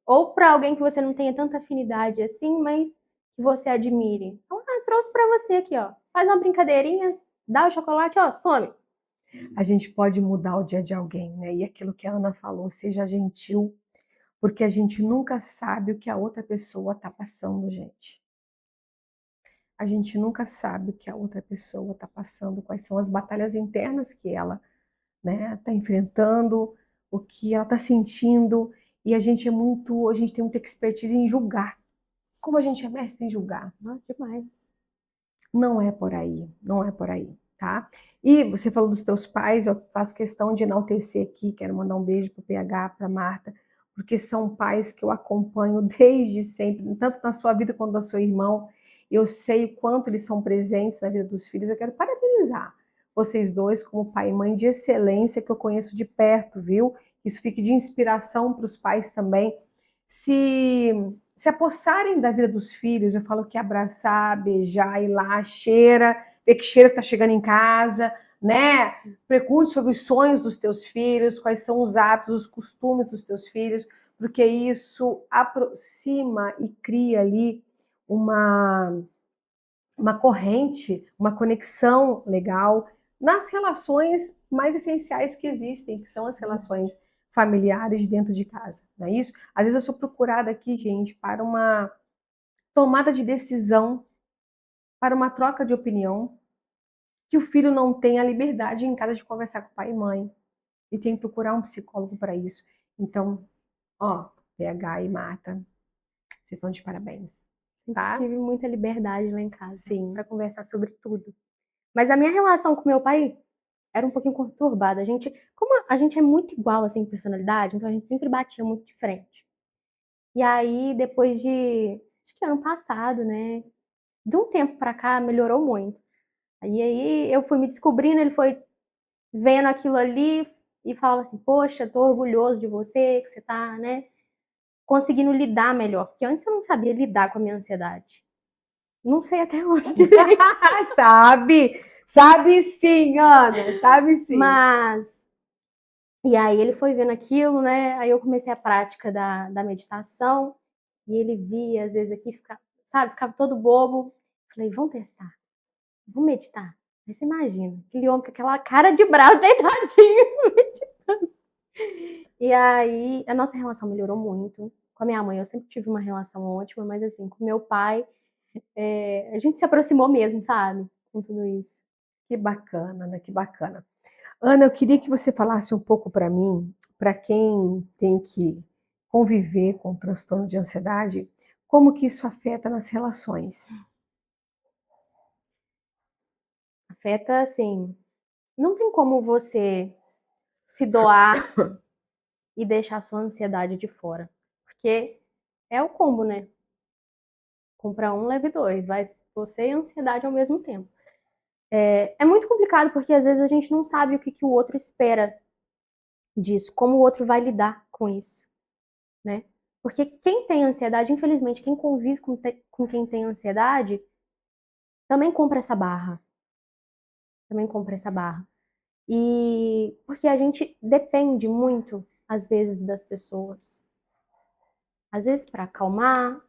Ou pra alguém que você não tenha tanta afinidade assim, mas que você admire. Então, trouxe pra você aqui, ó. Faz uma brincadeirinha, dá o chocolate, ó, some. A gente pode mudar o dia de alguém, né? E aquilo que a Ana falou, seja gentil, porque a gente nunca sabe o que a outra pessoa tá passando, gente. A gente nunca sabe o que a outra pessoa tá passando, quais são as batalhas internas que ela, né, tá enfrentando, o que ela tá sentindo, e a gente tem muita expertise em julgar. Como a gente é mestre em julgar? Demais. Não é por aí, não é por aí, tá? E você falou dos teus pais, eu faço questão de enaltecer aqui, quero mandar um beijo pro PH, pra Marta, porque são pais que eu acompanho desde sempre, tanto na sua vida quanto na sua irmã. Eu sei o quanto eles são presentes na vida dos filhos, eu quero parabenizar vocês dois como pai e mãe de excelência, que eu conheço de perto, viu? Isso fique de inspiração para os pais também. Se se apossarem da vida dos filhos. Eu falo que abraçar, beijar, ir lá, cheira, ver que cheiro está chegando em casa, né? Pergunte sobre os sonhos dos teus filhos, quais são os hábitos, os costumes dos teus filhos, porque isso aproxima e cria ali uma corrente, uma conexão legal nas relações mais essenciais que existem, que são as relações familiares dentro de casa, não é isso? Às vezes eu sou procurada aqui, gente, para uma tomada de decisão, para uma troca de opinião, que o filho não tem a liberdade em casa de conversar com o pai e mãe, e tem que procurar um psicólogo para isso. Então, ó, PH e Marta, vocês estão de parabéns, Sempre tá? tive muita liberdade lá em casa Sim. para conversar sobre tudo. Mas a minha relação com meu pai era um pouquinho conturbada. Como a gente é muito igual assim em personalidade, então a gente sempre batia muito de frente. E aí depois de, acho que ano passado, né, de um tempo pra cá melhorou muito. Aí eu fui me descobrindo, ele foi vendo aquilo ali e falava assim: "Poxa, tô orgulhoso de você, que você tá, né, conseguindo lidar melhor", porque antes eu não sabia lidar com a minha ansiedade. Não sei até hoje direito. Sabe sim, Ana, sabe sim. Mas e aí ele foi vendo aquilo, né? Aí eu comecei a prática da meditação e ele via, às vezes, aqui, ficava todo bobo. Falei, vamos testar, vamos meditar. Aí você imagina, aquele homem com aquela cara de bravo, deitadinho, meditando. E aí a nossa relação melhorou muito. Com a minha mãe eu sempre tive uma relação ótima, mas assim, com meu pai, a gente se aproximou mesmo, sabe? Com tudo isso. Que bacana, né? Que bacana. Ana, eu queria que você falasse um pouco para mim, para quem tem que conviver com o transtorno de ansiedade, como que isso afeta nas relações. Afeta, assim, não tem como você se doar e deixar a sua ansiedade de fora. Porque é o combo, né? Compra um, leve dois. Vai você e a ansiedade ao mesmo tempo. É muito complicado porque às vezes a gente não sabe o que o outro espera disso, como o outro vai lidar com isso, né? Porque quem tem ansiedade, infelizmente, quem convive com quem tem ansiedade, também compra essa barra. Também compra essa barra. E porque a gente depende muito, às vezes, das pessoas. Às vezes para acalmar,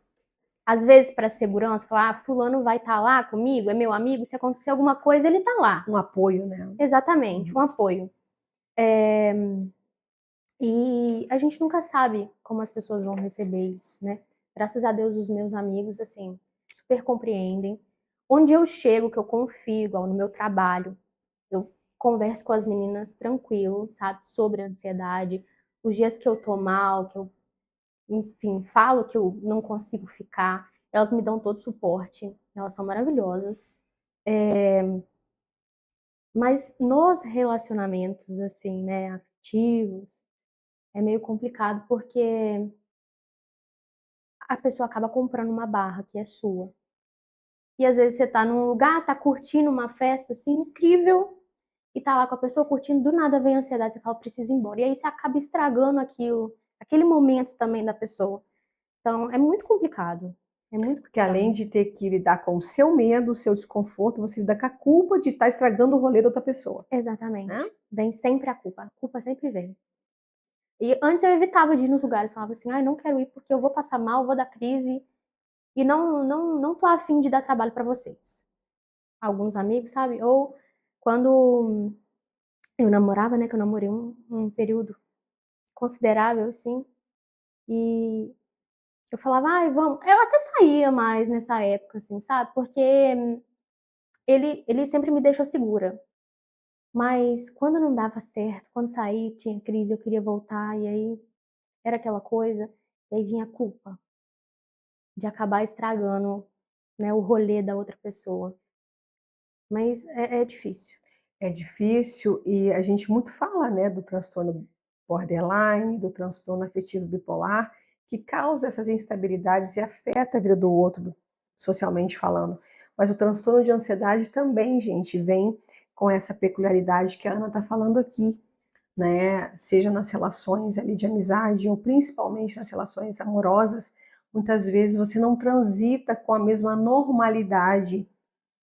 às vezes para segurança, falar, fulano vai estar lá comigo, é meu amigo, se acontecer alguma coisa, ele tá lá. Um apoio, né? Exatamente, um apoio. E a gente nunca sabe como as pessoas vão receber isso, né? Graças a Deus, os meus amigos, assim, super compreendem. Onde eu chego, que eu confio, igual no meu trabalho, eu converso com as meninas tranquilo, sabe? Sobre a ansiedade, os dias que eu tô mal, que eu, enfim, falo que eu não consigo ficar, elas me dão todo o suporte, elas são maravilhosas. Mas nos relacionamentos, assim, né, afetivos, é meio complicado porque a pessoa acaba comprando uma barra que é sua. E às vezes você tá num lugar, tá curtindo uma festa assim incrível e tá lá com a pessoa curtindo, do nada vem a ansiedade, você fala, preciso ir embora. E aí você acaba estragando aquilo, aquele momento também da pessoa. Então é muito complicado. É muito Porque além de ter que lidar com o seu medo, o seu desconforto, você lida com a culpa de estar estragando o rolê da outra pessoa. Exatamente. Né? Vem sempre a culpa. A culpa sempre vem. E antes eu evitava de ir nos lugares, falava assim, ai, não quero ir porque eu vou passar mal, vou dar crise e não tô afim de dar trabalho para vocês. Alguns amigos, sabe? Ou quando eu namorava, né, que eu namorei um período considerável, assim, e eu falava, ai, vamos. Eu até saía mais nessa época, assim, sabe? Porque ele sempre me deixou segura. Mas quando não dava certo, quando saí, tinha crise, eu queria voltar, e aí era aquela coisa, e aí vinha a culpa de acabar estragando, né, o rolê da outra pessoa. Mas é difícil. É difícil e a gente muito fala, né, do transtorno borderline, do transtorno afetivo bipolar, que causa essas instabilidades e afeta a vida do outro, socialmente falando. Mas o transtorno de ansiedade também, gente, vem com essa peculiaridade que a Ana está falando aqui, né? Seja nas relações ali de amizade ou principalmente nas relações amorosas, muitas vezes você não transita com a mesma normalidade,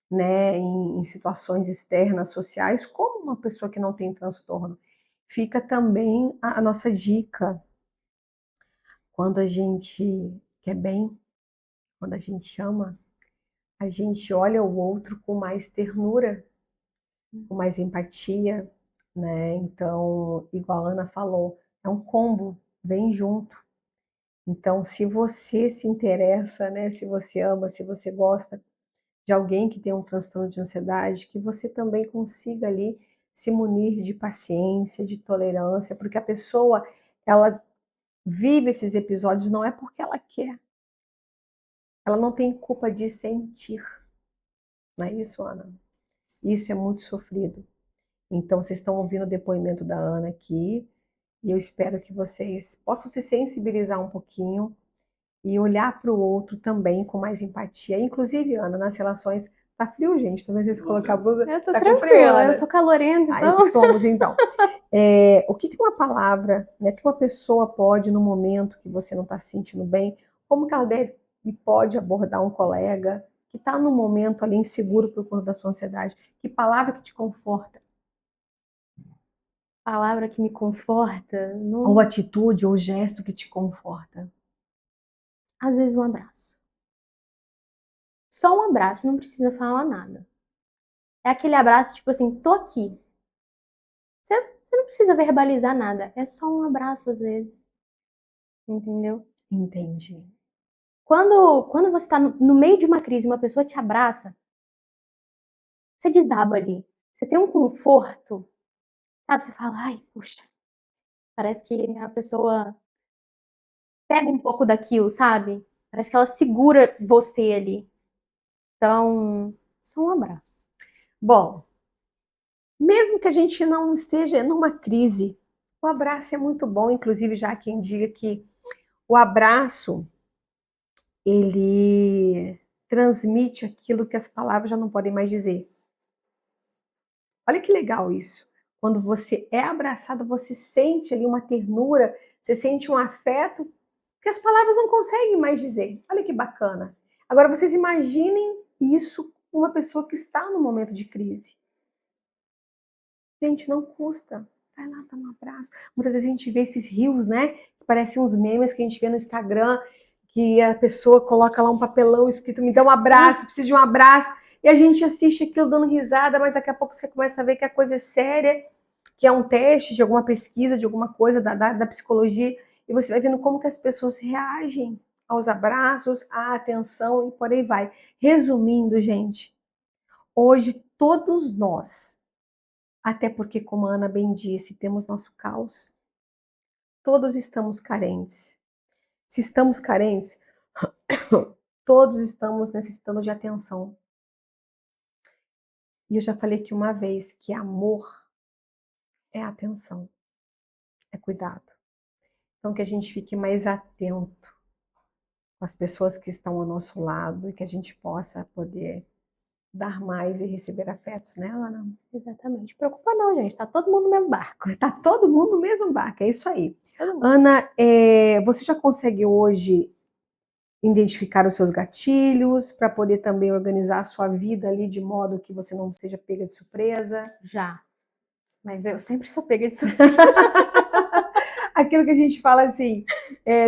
né, em situações externas, sociais, como uma pessoa que não tem transtorno. Fica também a nossa dica, quando a gente quer bem, quando a gente ama, a gente olha o outro com mais ternura, com mais empatia, né? Então, igual a Ana falou, é um combo, vem junto. Então, se você se interessa, né, se você ama, se você gosta de alguém que tem um transtorno de ansiedade, que você também consiga ali se munir de paciência, de tolerância, porque a pessoa, ela vive esses episódios não é porque ela quer. Ela não tem culpa de sentir. Não é isso, Ana? Isso é muito sofrido. Então, vocês estão ouvindo o depoimento da Ana aqui, e eu espero que vocês possam se sensibilizar um pouquinho e olhar para o outro também com mais empatia. Inclusive, Ana, nas relações. Tá frio, gente? Talvez vocês colocar a blusa. Eu tô Tá com frio, tranquila, Ana? eu sou calorenta, Aí então. somos, então. O que que uma palavra, né, que uma pessoa pode, no momento que você não está se sentindo bem, como que ela deve e pode abordar um colega que está num momento ali inseguro por conta da sua ansiedade? Que palavra que te conforta? Palavra que me conforta, Ou atitude, ou gesto que te conforta? às vezes um abraço. Só um abraço, não precisa falar nada. É aquele abraço, tipo assim, tô aqui. Você não precisa verbalizar nada, é só um abraço às vezes. Entendeu? Entendi. Quando você tá no meio de uma crise, uma pessoa te abraça, você desaba ali. Você tem um conforto, sabe? Você fala, ai, puxa, parece que a pessoa pega um pouco daquilo, sabe? Parece que ela segura você ali. Então, só um abraço. Bom, mesmo que a gente não esteja numa crise, o abraço é muito bom. Inclusive, já há quem diga que o abraço, ele transmite aquilo que as palavras já não podem mais dizer. Olha que legal isso. Quando você é abraçado, você sente ali uma ternura, você sente um afeto que as palavras não conseguem mais dizer. Olha que bacana. Agora vocês imaginem isso com uma pessoa que está no momento de crise. Gente, não custa. Vai lá, dá um abraço. Muitas vezes a gente vê esses rios, né? Que parecem uns memes que a gente vê no Instagram, que a pessoa coloca lá um papelão escrito me dá um abraço, preciso de um abraço. E a gente assiste aquilo dando risada, mas daqui a pouco você começa a ver que a coisa é séria, que é um teste de alguma pesquisa, de alguma coisa da psicologia, e você vai vendo como que as pessoas reagem aos abraços, à atenção e por aí vai. Resumindo, gente, hoje todos nós, até porque, como a Ana bem disse, temos nosso caos, todos estamos carentes. Se estamos carentes, todos estamos necessitando de atenção. E eu já falei aqui uma vez que amor é atenção, é cuidado. Então, que a gente fique mais atento com as pessoas que estão ao nosso lado e que a gente possa poder dar mais e receber afetos, né, Ana? Exatamente. Preocupa não, gente. Tá todo mundo no mesmo barco. Tá todo mundo no mesmo barco, é isso aí. Ana, você já consegue hoje identificar os seus gatilhos para poder também organizar a sua vida ali de modo que você não seja pega de surpresa? Já. Mas eu sempre sou pega de surpresa. Aquilo que a gente fala assim,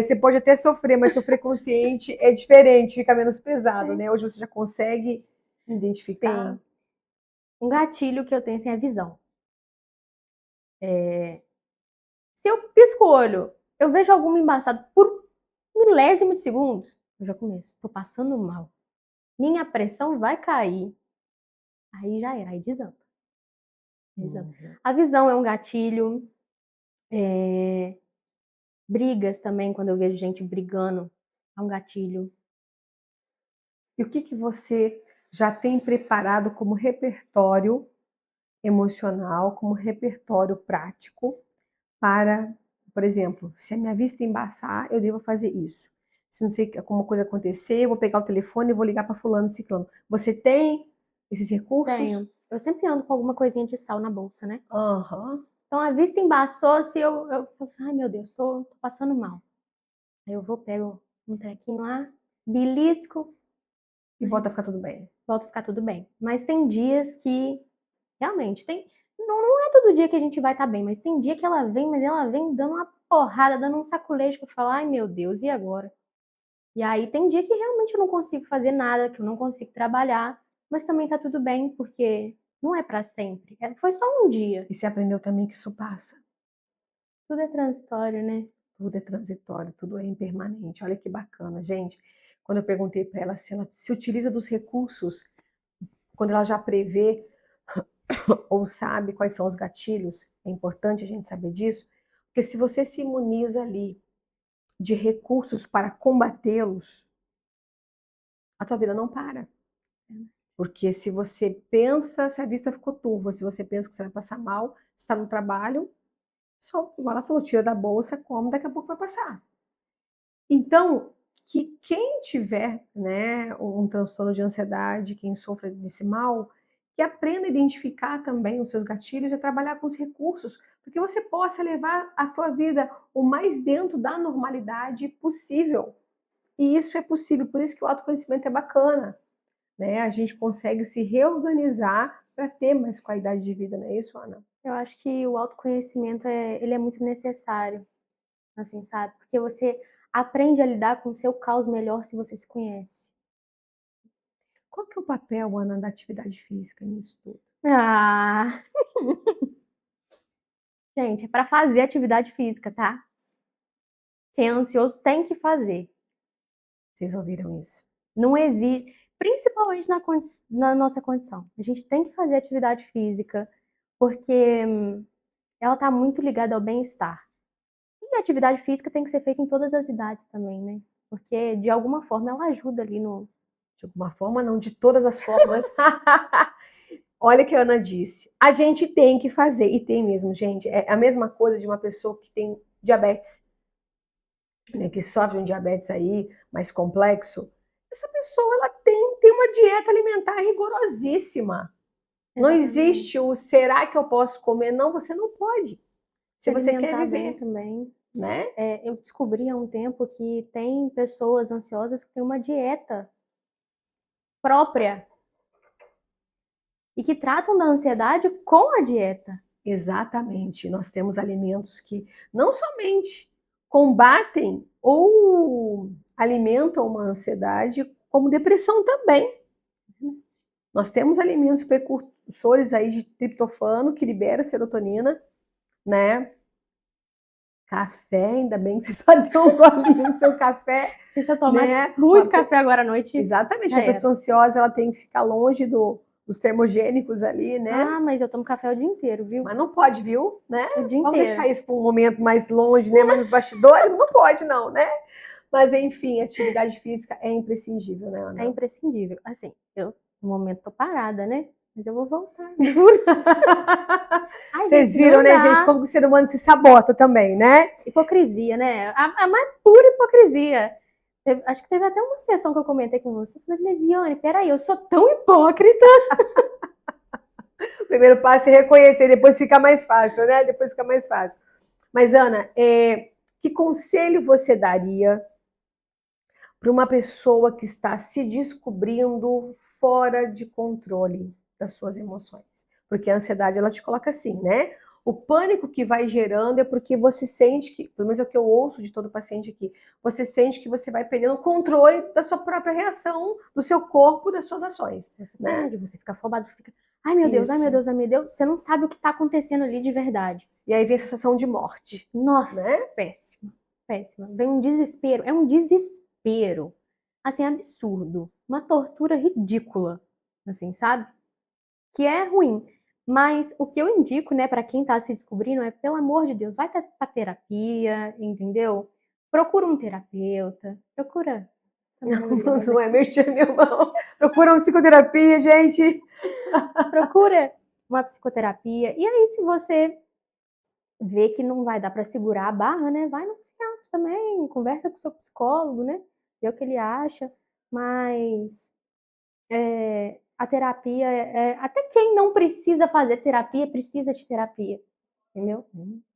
você pode até sofrer, mas sofrer consciente é diferente, fica menos pesado, né? Hoje você já consegue identificar. Sim. Um gatilho que eu tenho assim, é a visão. Se eu pisco o olho, eu vejo alguma embaçado por milésimo de segundos, eu já começo. Tô passando mal. Minha pressão vai cair. Aí já era, aí desanda. A visão é um gatilho. Brigas também, quando eu vejo gente brigando, é um gatilho. E o que que você já tem preparado como repertório emocional, como repertório prático para, por exemplo, se a minha vista embaçar, eu devo fazer isso. Se não sei alguma coisa acontecer, eu vou pegar o telefone e vou ligar para fulano, ciclano. Você tem esses recursos? Tenho. Eu sempre ando com alguma coisinha de sal na bolsa, né? Aham. Então a vista embaçou, se eu falo assim, ai meu Deus, tô passando mal. Aí eu vou, pego um trequinho lá, belisco, E volta a ficar tudo bem. volta a ficar tudo bem. Mas tem dias que, realmente, não é todo dia que a gente vai estar bem, mas tem dia que ela vem, mas ela vem dando uma porrada, dando um saculejo que eu falo, ai meu Deus, e agora? E aí tem dia que realmente eu não consigo fazer nada, que eu não consigo trabalhar, mas também tá tudo bem, porque não é pra sempre. Foi só um dia. E você aprendeu também que isso passa. Tudo é transitório, né? Tudo é transitório, tudo é impermanente. Olha que bacana, gente. Quando eu perguntei para ela se ela se utiliza dos recursos, quando ela já prevê ou sabe quais são os gatilhos, é importante a gente saber disso, porque se você se imuniza ali de recursos para combatê-los, a tua vida não para. Porque se você pensa, se a vista ficou turva, se você pensa que você vai passar mal, está no trabalho, só, igual ela falou, tira da bolsa, come, daqui a pouco vai passar. Então, que quem tiver, né, um transtorno de ansiedade, quem sofre desse mal, que aprenda a identificar também os seus gatilhos e trabalhar com os recursos, porque você possa levar a tua vida o mais dentro da normalidade possível. E isso é possível, por isso que o autoconhecimento é bacana, né? A gente consegue se reorganizar para ter mais qualidade de vida, não é isso, Ana? Eu acho que o autoconhecimento ele é muito necessário, assim, sabe? Porque você aprende a lidar com o seu caos melhor se você se conhece. Qual que é o papel, Ana, da atividade física nisso tudo? Ah! Gente, é pra fazer atividade física, tá? Quem é ansioso tem que fazer. Vocês ouviram isso? Não existe, principalmente na nossa condição. A gente tem que fazer atividade física, porque ela está muito ligada ao bem-estar. E a atividade física tem que ser feita em todas as idades também, né? Porque de alguma forma ela ajuda ali no. De alguma forma, não de todas as formas. Olha o que a Ana disse. A gente tem que fazer, e tem mesmo, gente. É a mesma coisa de uma pessoa que tem diabetes, né, que sofre um diabetes aí mais complexo. Essa pessoa ela tem uma dieta alimentar rigorosíssima. Não existe o será que eu posso comer? Não, você não pode. Se você quer alimentar viver, bem também. né? Eu descobri há um tempo que tem pessoas ansiosas que têm uma dieta própria e que tratam da ansiedade com a dieta. Exatamente. Nós temos alimentos que não somente combatem ou alimentam uma ansiedade, como depressão também. Nós temos alimentos precursores aí de triptofano que libera serotonina, né? Café, ainda bem que você só deu um golinho no seu café. E se eu tomar né? muito café agora à noite? Exatamente. Já A pessoa ansiosa ela tem que ficar longe dos termogênicos ali, né? Ah, mas eu tomo café o dia inteiro, viu? Mas não pode, viu? Né? O dia Vamos inteiro. deixar isso para um momento mais longe, né? Mas nos bastidores não pode, não, né? Mas enfim, atividade física é imprescindível, né, Ana? É imprescindível. Assim, eu no momento tô parada, né? Mas eu vou voltar. Ai, Vocês gente, viram, não né, dá. gente, como o ser humano se sabota também, né? Hipocrisia, né? A mais pura hipocrisia. Acho que teve até uma sessão que eu comentei com você. Eu falei, Lesiane, peraí, eu sou tão hipócrita. O primeiro passo é reconhecer, depois fica mais fácil, né? Depois fica mais fácil. Mas, Ana, que conselho você daria para uma pessoa que está se descobrindo fora de controle das suas emoções? Porque a ansiedade, ela te coloca assim, né? O pânico que vai gerando é porque você sente que, pelo menos é o que eu ouço de todo paciente aqui, você sente que você vai perdendo o controle da sua própria reação, do seu corpo, das suas ações. Você né? perde, você fica afobado, você fica, ai meu Deus, ai meu Deus, ai meu Deus. Você não sabe o que está acontecendo ali de verdade. E aí vem a sensação de morte. Nossa, né? péssimo, péssima. Vem um desespero, é um desespero, assim, absurdo. Uma tortura ridícula, assim, sabe? Que é ruim. Mas o que eu indico, né, para quem tá se descobrindo é, pelo amor de Deus, vai pra terapia, entendeu? Procura um terapeuta, procura. Não é merchan, meu irmão. Procura uma psicoterapia, gente. Procura uma psicoterapia. E aí, se você vê que não vai dar para segurar a barra, né, vai no psiquiatra também, conversa com o seu psicólogo, né, vê o que ele acha. Mas a terapia, até quem não precisa fazer terapia, precisa de terapia, entendeu?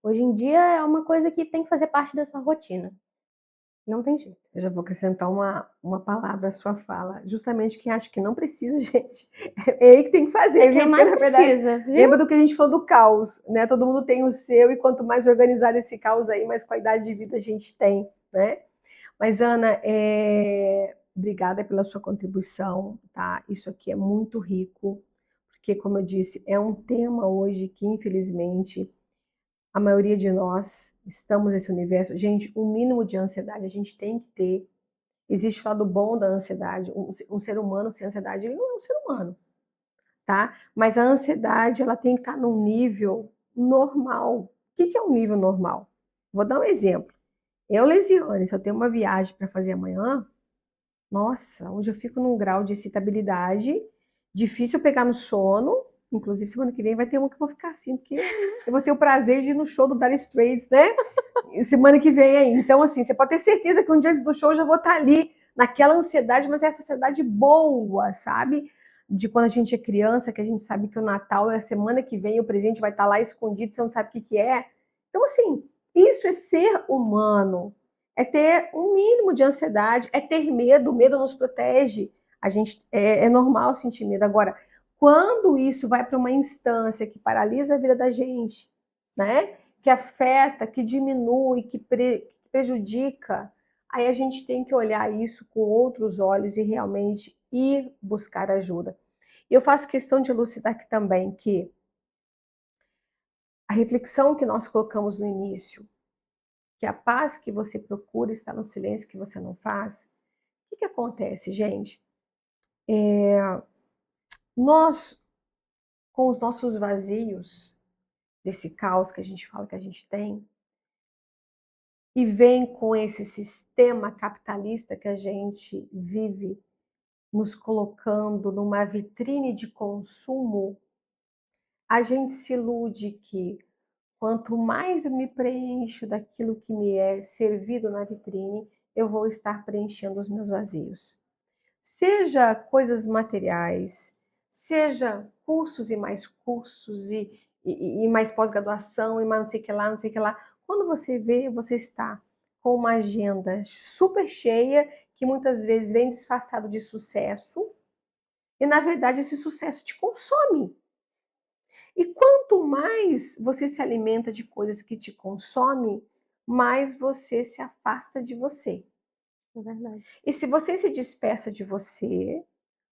Hoje em dia é uma coisa que tem que fazer parte da sua rotina. Não tem jeito. Eu já vou acrescentar uma palavra à sua fala. Justamente quem acha que não precisa, gente, é ele que tem que fazer. É quem Porque, mais na verdade, precisa, viu? lembra do que a gente falou do caos, né? Todo mundo tem o seu, e quanto mais organizar esse caos aí, mais qualidade de vida a gente tem, né? Mas, Ana, obrigada pela sua contribuição, tá? Isso aqui é muito rico, porque, como eu disse, é um tema hoje que, infelizmente, a maioria de nós estamos nesse universo. Gente, o mínimo de ansiedade a gente tem que ter. Existe o lado bom da ansiedade. Um ser humano sem ansiedade, ele não é um ser humano, tá? Mas a ansiedade, ela tem que estar num nível normal. O que é um nível normal? Vou dar um exemplo. Eu, Lesiane, se eu tenho uma viagem para fazer amanhã, nossa, hoje eu fico num grau de excitabilidade, difícil eu pegar no sono. Inclusive, semana que vem vai ter uma que eu vou ficar assim, porque eu vou ter o prazer de ir no show do Dire Straits, né? Semana que vem aí. Então, assim, você pode ter certeza que um dia antes do show eu já vou estar ali, naquela ansiedade, mas é essa ansiedade boa, sabe? De quando a gente é criança, que a gente sabe que o Natal é a semana que vem, o presente vai estar lá escondido, você não sabe o que é. Então, assim, isso é ser humano. É ter um mínimo de ansiedade, é ter medo, o medo nos protege. A gente é normal sentir medo. Agora, quando isso vai para uma instância que paralisa a vida da gente, né? Que afeta, que diminui, que prejudica, aí a gente tem que olhar isso com outros olhos e realmente ir buscar ajuda. E eu faço questão de elucidar aqui também que a reflexão que nós colocamos no início, que a paz que você procura está no silêncio que você não faz, o que acontece, gente? Nós, com os nossos vazios, desse caos que a gente fala que a gente tem, e vem com esse sistema capitalista que a gente vive, nos colocando numa vitrine de consumo, a gente se ilude que quanto mais eu me preencho daquilo que me é servido na vitrine, eu vou estar preenchendo os meus vazios. Seja coisas materiais, seja cursos e mais pós-graduação e mais não sei o que lá, não sei o que lá. Quando você vê, você está com uma agenda super cheia, que muitas vezes vem disfarçado de sucesso, e na verdade esse sucesso te consome. E quanto mais você se alimenta de coisas que te consomem, mais você se afasta de você. É verdade. E se você se despeça de você,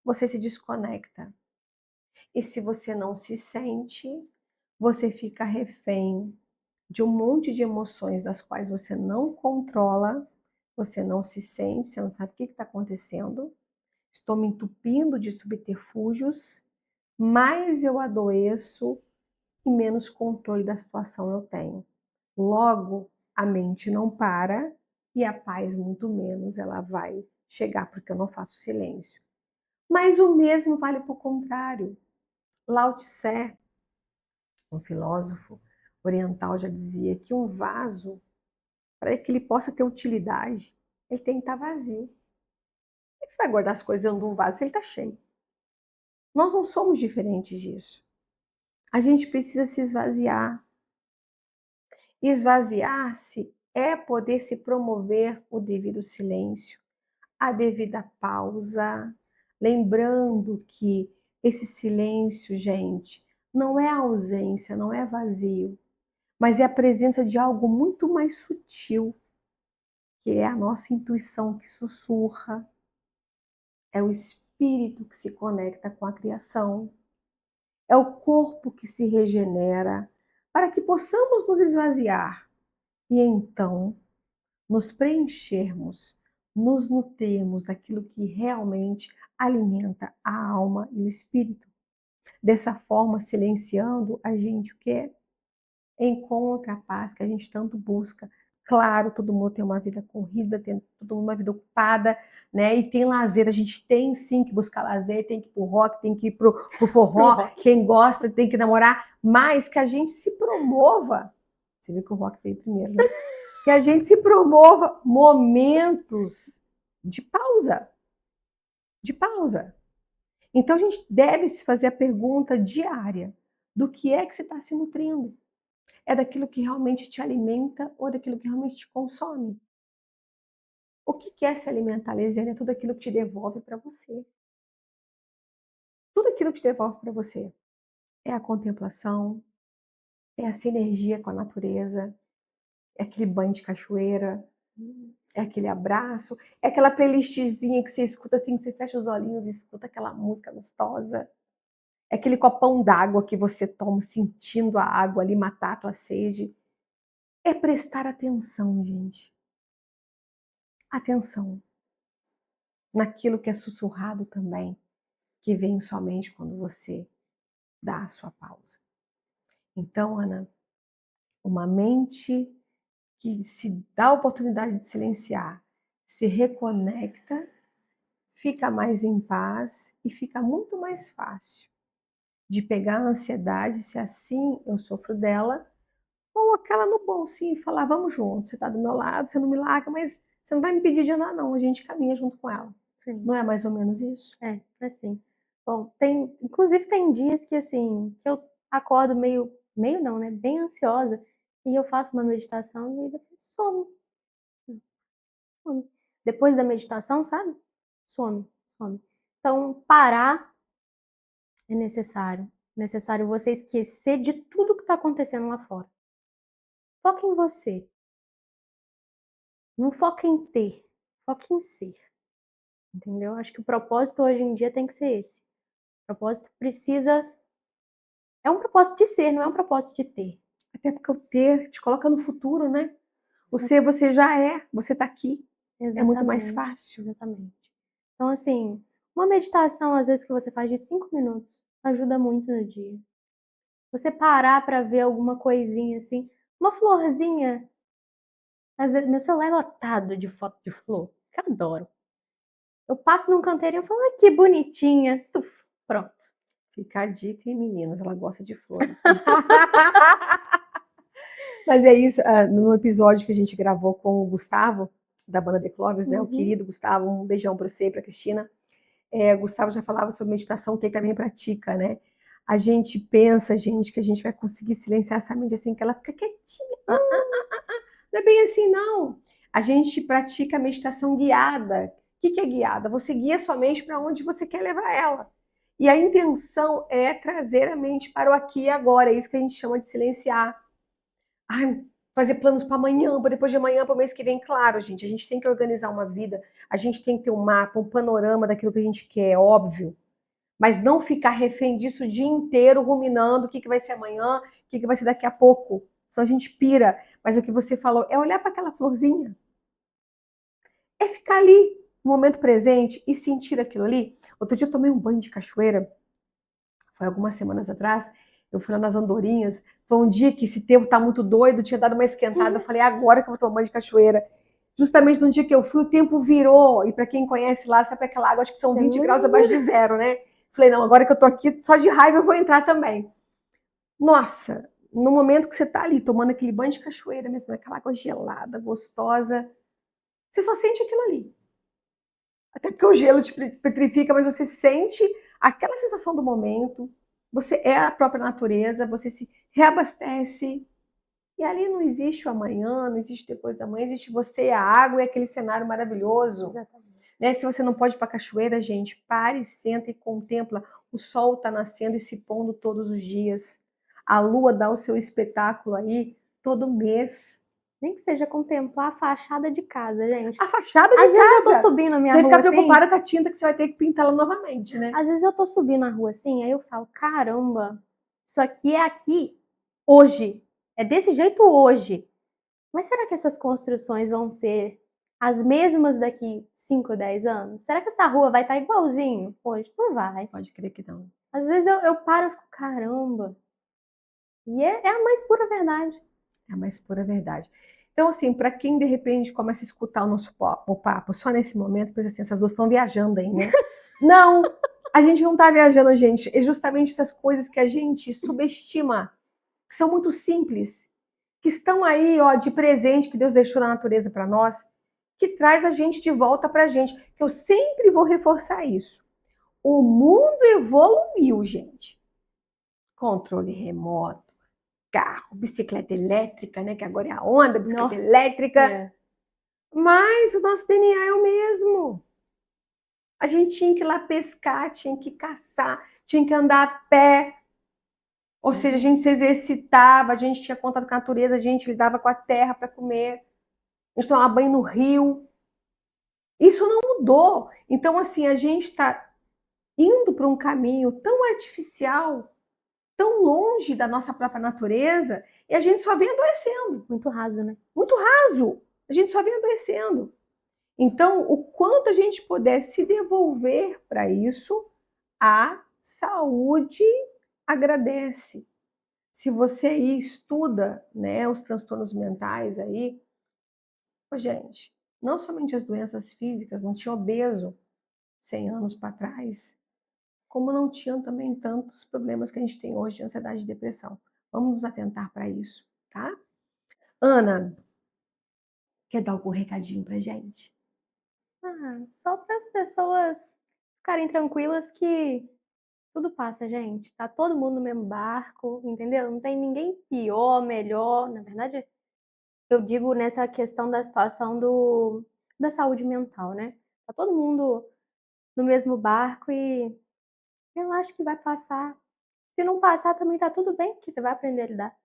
você se desconecta. E se você não se sente, você fica refém de um monte de emoções das quais você não controla, você não se sente, você não sabe o que está acontecendo. Estou me entupindo de subterfúgios, mais eu adoeço e menos controle da situação eu tenho. Logo, a mente não para e a paz muito menos ela vai chegar, porque eu não faço silêncio. Mas o mesmo vale para o contrário. Lao Tse, um filósofo oriental, já dizia que um vaso, para que ele possa ter utilidade, ele tem que estar vazio. Por que você vai guardar as coisas dentro de um vaso se ele está cheio? Nós não somos diferentes disso. A gente precisa se esvaziar. Esvaziar-se é poder se promover o devido silêncio, a devida pausa, lembrando que esse silêncio, gente, não é ausência, não é vazio, mas é a presença de algo muito mais sutil, que é a nossa intuição que sussurra, é o espírito que se conecta com a criação, é o corpo que se regenera, para que possamos nos esvaziar e então nos preenchermos, nos nutrirmos daquilo que realmente alimenta a alma e o espírito. Dessa forma, silenciando, a gente o quê? Encontra a paz que a gente tanto busca. Claro, todo mundo tem uma vida corrida, tem todo mundo uma vida ocupada, né? E tem lazer, a gente tem sim que buscar lazer, tem que ir pro rock, tem que ir pro forró, quem gosta tem que namorar, mas que a gente se promova. Você viu que o rock veio primeiro, né? Que a gente se promova momentos de pausa, de pausa. Então a gente deve se fazer a pergunta diária do que é que você está se nutrindo. É daquilo que realmente te alimenta ou daquilo que realmente te consome? O que é se alimentar, Lisiane? É tudo aquilo que te devolve para você. Tudo aquilo que te devolve para você. É a contemplação, é a sinergia com a natureza, é aquele banho de cachoeira, é aquele abraço, é aquela playlistzinha que você escuta assim, que você fecha os olhinhos e escuta aquela música gostosa. É aquele copão d'água que você toma sentindo a água ali matar a tua sede. É prestar atenção, gente. Atenção naquilo que é sussurrado também, que vem somente quando você dá a sua pausa. Então, Ana, uma mente que se dá a oportunidade de silenciar, se reconecta, fica mais em paz e fica muito mais fácil de pegar a ansiedade, se assim eu sofro dela, colocar ela no bolsinho e falar, vamos juntos, você está do meu lado, você não me larga, mas você não vai me pedir de andar não, a gente caminha junto com ela. Sim. Não é mais ou menos isso? É assim. Bom, inclusive tem dias que assim, que eu acordo meio não, né, bem ansiosa, e eu faço uma meditação e depois some. Depois da meditação, sabe? Some. Então, parar é necessário. Necessário você esquecer de tudo que está acontecendo lá fora. Foca em você. Não foca em ter, foca em ser. Entendeu? Acho que o propósito hoje em dia tem que ser esse. O propósito precisa. É um propósito de ser, não é um propósito de ter. Até porque o ter te coloca no futuro, né? O ser você já é, você está aqui. Exatamente, é muito mais fácil. Exatamente. Então, assim, uma meditação, às vezes, que você faz de 5 minutos, ajuda muito no dia. Você parar para ver alguma coisinha assim, uma florzinha. Às vezes, meu celular é lotado de foto de flor, que eu adoro. Eu passo num canteirinho e falo, ah, que bonitinha. Tuf, pronto. Fica a dica, hein, meninos? Ela gosta de flores. Mas é isso, no episódio que a gente gravou com o Gustavo, da banda The Clovis, né? O querido Gustavo, um beijão para você e para a Cristina. O Gustavo já falava sobre meditação, que ele também pratica, né? A gente pensa, gente, que a gente vai conseguir silenciar essa mente assim, que ela fica quietinha. Não é bem assim, não. A gente pratica a meditação guiada. O que é guiada? Você guia sua mente para onde você quer levar ela. E a intenção é trazer a mente para o aqui e agora. É isso que a gente chama de silenciar. Ai, fazer planos para amanhã, para depois de amanhã, para o mês que vem. Claro, gente, a gente tem que organizar uma vida, a gente tem que ter um mapa, um panorama daquilo que a gente quer, óbvio. Mas não ficar refém disso o dia inteiro, ruminando o que vai ser amanhã, o que vai ser daqui a pouco. Senão a gente pira. Mas o que você falou é olhar para aquela florzinha. É ficar ali, no momento presente, e sentir aquilo ali. Outro dia eu tomei um banho de cachoeira, foi algumas semanas atrás, eu fui lá nas Andorinhas, foi um dia que esse tempo tá muito doido, tinha dado uma esquentada, eu falei, agora que eu vou tomar banho de cachoeira. Justamente no dia que eu fui, o tempo virou, e para quem conhece lá, sabe aquela água, acho que são 20 graus abaixo de zero, né? Falei, não, agora que eu tô aqui, só de raiva eu vou entrar também. Nossa, no momento que você tá ali, tomando aquele banho de cachoeira mesmo, aquela água gelada, gostosa, você só sente aquilo ali. Até porque o gelo te petrifica, mas você sente aquela sensação do momento, você é a própria natureza, você se reabastece. E ali não existe o amanhã, não existe depois da manhã, existe você, a água e aquele cenário maravilhoso. Né? Se você não pode ir para a cachoeira, gente, pare, senta e contempla. O sol está nascendo e se pondo todos os dias. A lua dá o seu espetáculo aí todo mês. Nem que seja contemplar a fachada de casa, gente. A fachada de casa. Às vezes eu tô subindo a minha rua assim... Você fica preocupada com a tinta que você vai ter que pintá-la novamente, né? Às vezes eu tô subindo a rua assim, aí eu falo, caramba, isso aqui é aqui hoje. É desse jeito hoje. Mas será que essas construções vão ser as mesmas daqui 5, 10 anos? Será que essa rua vai estar igualzinho hoje? Não vai. Pode crer que não. Às vezes eu paro e fico, caramba. E é a mais pura verdade. É a mais pura verdade. Então, assim, para quem de repente começa a escutar o nosso papo só nesse momento, pensa assim, essas duas estão viajando aí, né? Não! A gente não tá viajando, gente. É justamente essas coisas que a gente subestima, que são muito simples, que estão aí, ó, de presente que Deus deixou na natureza para nós, que traz a gente de volta pra gente. Que eu sempre vou reforçar isso. O mundo evoluiu, gente. Controle remoto, carro, bicicleta elétrica, né? Que agora é a onda, bicicleta elétrica. Mas o nosso DNA é o mesmo. A gente tinha que ir lá pescar, tinha que caçar, tinha que andar a pé. Ou seja, a gente se exercitava, a gente tinha contato com a natureza, a gente lidava com a terra para comer, a gente tomava banho no rio. Isso não mudou. Então, assim, a gente está indo para um caminho tão artificial, tão longe da nossa própria natureza, e a gente só vem adoecendo. Muito raso, né? Muito raso. A gente só vem adoecendo. Então, o quanto a gente puder se devolver para isso, a saúde agradece. Se você aí estuda, né, os transtornos mentais aí, gente, não somente as doenças físicas, não tinha obeso 100 anos para trás, como não tinham também tantos problemas que a gente tem hoje de ansiedade e depressão. Vamos nos atentar para isso, tá? Ana, quer dar algum recadinho pra gente? Só para as pessoas ficarem tranquilas que tudo passa, gente. Tá todo mundo no mesmo barco, entendeu? Não tem ninguém pior, melhor. Na verdade, eu digo nessa questão da situação da saúde mental, né? Tá todo mundo no mesmo barco e relaxa que vai passar. Se não passar, também tá tudo bem, que você vai aprender a lidar.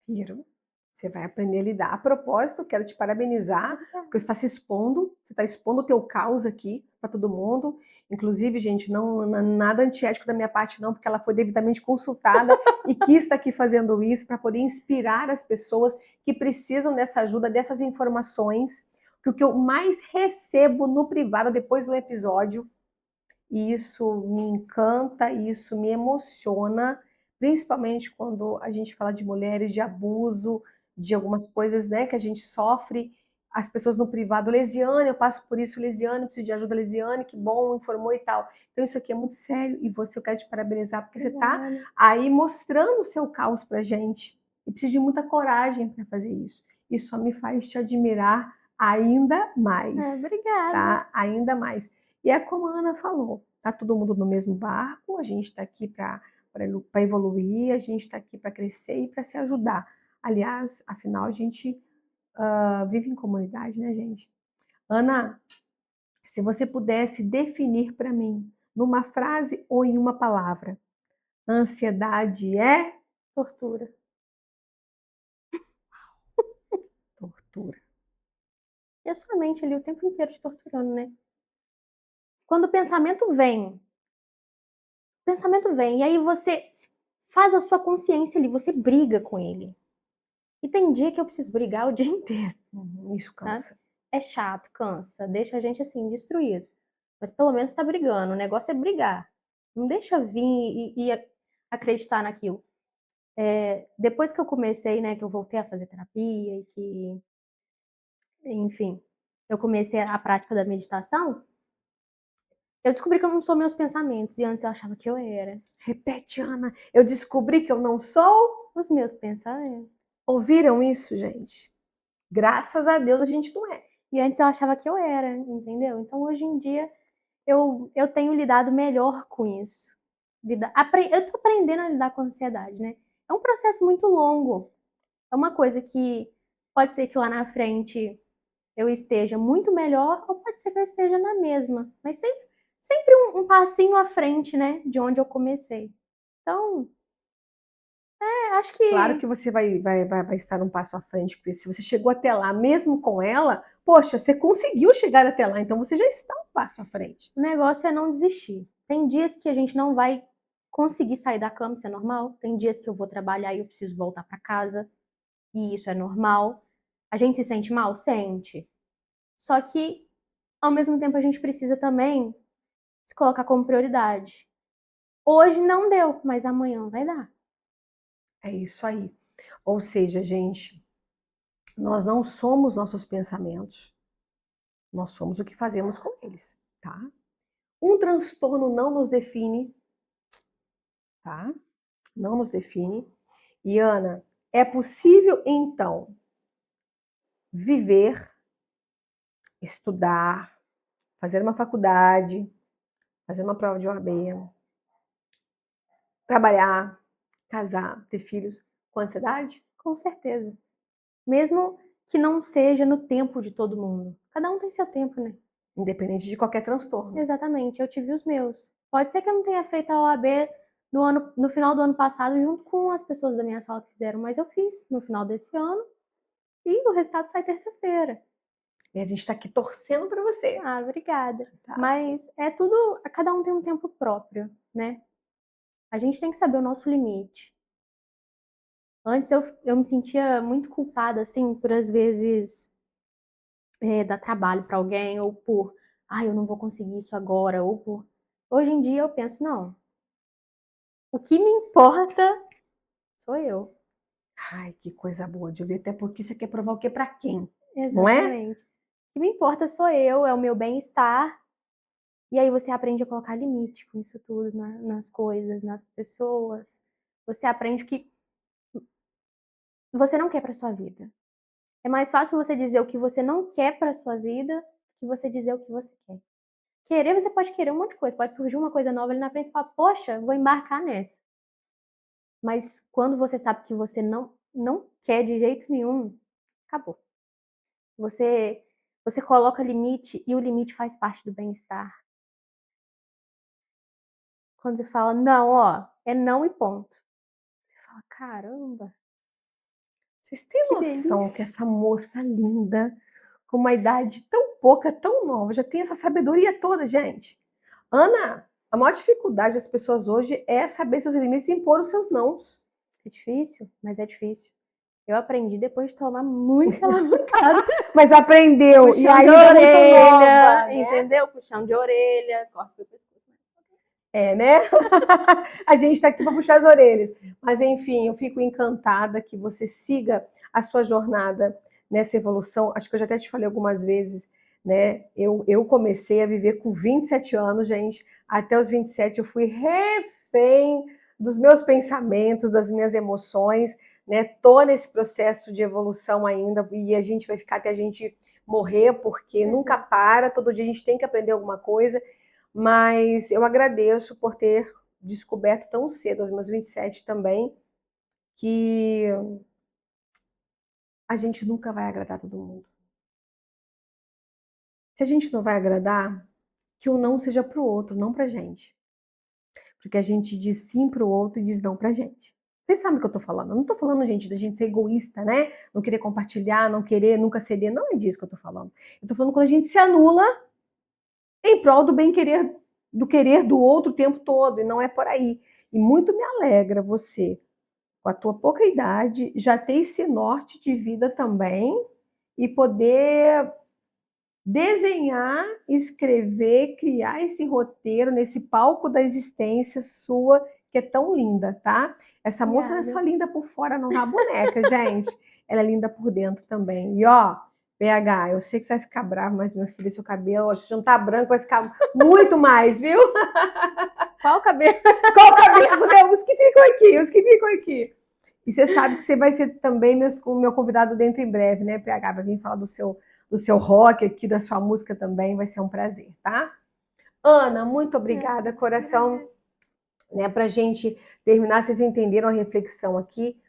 Viram? Você vai aprender a lidar. A propósito, quero te parabenizar, porque você está se expondo, você está expondo o teu caos aqui para todo mundo. Inclusive, gente, não nada antiético da minha parte, não, porque ela foi devidamente consultada e quis estar aqui fazendo isso para poder inspirar as pessoas que precisam dessa ajuda, dessas informações. Que o que eu mais recebo no privado depois do episódio, e isso me encanta, isso me emociona, principalmente quando a gente fala de mulheres, de abuso, de algumas coisas, né, que a gente sofre, as pessoas no privado, Lesiane, eu passo por isso, Lesiane, preciso de ajuda, Lesiane, que bom, informou e tal. Então isso aqui é muito sério e eu quero te parabenizar, porque você está aí mostrando o seu caos pra gente. E preciso de muita coragem para fazer isso. Isso só me faz te admirar ainda mais. Obrigada. Tá? Ainda mais. E é como a Ana falou, tá todo mundo no mesmo barco, a gente está aqui para evoluir, a gente está aqui para crescer e para se ajudar. Aliás, afinal, a gente vive em comunidade, né, gente? Ana, se você pudesse definir para mim, numa frase ou em uma palavra, ansiedade é Tortura. tortura. E a sua mente ali o tempo inteiro te torturando, né? Quando o pensamento vem, e aí você faz a sua consciência ali, você briga com ele. E tem dia que eu preciso brigar o dia inteiro. Isso cansa. Sabe? É chato, cansa, deixa a gente assim, destruído. Mas pelo menos tá brigando, o negócio é brigar. Não deixa vir e acreditar naquilo. Depois que eu comecei, né, que eu voltei a fazer terapia e que, enfim, eu comecei a prática da meditação, eu descobri que eu não sou meus pensamentos. E antes eu achava que eu era. Repete, Ana. Eu descobri que eu não sou Os meus pensamentos. Ouviram isso, gente? Graças a Deus a gente não é. E antes eu achava que eu era, entendeu? Então hoje em dia eu tenho lidado melhor com isso. Eu tô aprendendo a lidar com a ansiedade, né? É um processo muito longo. É uma coisa que pode ser que lá na frente eu esteja muito melhor, ou pode ser que eu esteja na mesma. Mas sempre um passinho à frente, né? De onde eu comecei. Então, acho que. Claro que você vai estar um passo à frente, porque se você chegou até lá, mesmo com ela, poxa, você conseguiu chegar até lá, então você já está um passo à frente. O negócio é não desistir. Tem dias que a gente não vai conseguir sair da cama, isso é normal. Tem dias que eu vou trabalhar e eu preciso voltar para casa, e isso é normal. A gente se sente mal? Sente. Só que, ao mesmo tempo, a gente precisa também se colocar como prioridade. Hoje não deu, mas amanhã vai dar. É isso aí. Ou seja, gente, nós não somos nossos pensamentos, nós somos o que fazemos com eles, tá? Um transtorno não nos define, tá? Não nos define. E Ana, é possível então viver, estudar, fazer uma faculdade, fazer uma prova de OAB, trabalhar, casar, ter filhos com ansiedade? Com certeza. Mesmo que não seja no tempo de todo mundo. Cada um tem seu tempo, né? Independente de qualquer transtorno. Exatamente, eu tive os meus. Pode ser que eu não tenha feito a OAB no final do ano passado, junto com as pessoas da minha sala que fizeram, mas eu fiz no final desse ano e o resultado sai terça-feira. E a gente está aqui torcendo para você. Ah, obrigada. Tá. Mas é tudo, cada um tem um tempo próprio, né? A gente tem que saber o nosso limite. Antes eu me sentia muito culpada, assim, por às vezes dar trabalho para alguém, ou por, eu não vou conseguir isso agora, ou por... Hoje em dia eu penso, não. O que me importa sou eu. Ai, que coisa boa de ouvir, até porque você quer provar o que para quem? Exatamente. O que me importa sou eu, é o meu bem-estar. E aí você aprende a colocar limite com isso tudo, nas coisas, nas pessoas. Você aprende o que você não quer para sua vida. É mais fácil você dizer o que você não quer para sua vida do que você dizer o que você quer. Querer, você pode querer um monte de coisa. Pode surgir uma coisa nova ali na frente e falar, poxa, vou embarcar nessa. Mas quando você sabe que você não quer de jeito nenhum, acabou. Você coloca limite e o limite faz parte do bem-estar. Quando você fala, não, é não e ponto. Você fala, caramba. Vocês têm noção que essa moça linda, com uma idade tão pouca, tão nova, já tem essa sabedoria toda, gente? Ana, a maior dificuldade das pessoas hoje é saber seus limites e impor os seus nãos. É difícil, mas é difícil. Eu aprendi depois de tomar muita alavancada. Mas aprendeu. Puxão e aí de orelha, é muito nova, né? entendeu? Puxão de orelha, corta o pescoço. Né? A gente está aqui para puxar as orelhas. Mas, enfim, eu fico encantada que você siga a sua jornada nessa evolução. Acho que eu já até te falei algumas vezes, né? Eu comecei a viver com 27 anos, gente. Até os 27 eu fui refém dos meus pensamentos, das minhas emoções, né? Tô nesse processo de evolução ainda e a gente vai ficar até a gente morrer, porque nunca para, todo dia a gente tem que aprender alguma coisa. Mas eu agradeço por ter descoberto tão cedo, aos meus 27 também, que a gente nunca vai agradar todo mundo. Se a gente não vai agradar, que o não seja pro outro, não pra gente. Porque a gente diz sim pro outro e diz não pra gente. Vocês sabem o que eu tô falando. Eu não tô falando, gente, da gente ser egoísta, né? Não querer compartilhar, não querer nunca ceder. Não é disso que eu tô falando. Eu tô falando quando a gente se anula em prol do bem-querer, do querer do outro o tempo todo, e não é por aí. E muito me alegra você, com a tua pouca idade, já ter esse norte de vida também, e poder desenhar, escrever, criar esse roteiro nesse palco da existência sua, que é tão linda, tá? Essa moça não é só linda por fora, não é uma boneca, gente. Ela é linda por dentro também. E ó, PH, eu sei que você vai ficar bravo, mas meu filho, seu cabelo, acho que não tá branco, vai ficar muito mais, viu? Qual cabelo? Qual cabelo? Os que ficam aqui. E você sabe que você vai ser também meu convidado dentro em breve, né, PH? Vai vir falar do seu rock aqui, da sua música também, vai ser um prazer, tá? Ana, muito obrigada, coração. Né, pra gente terminar, vocês entenderam a reflexão aqui?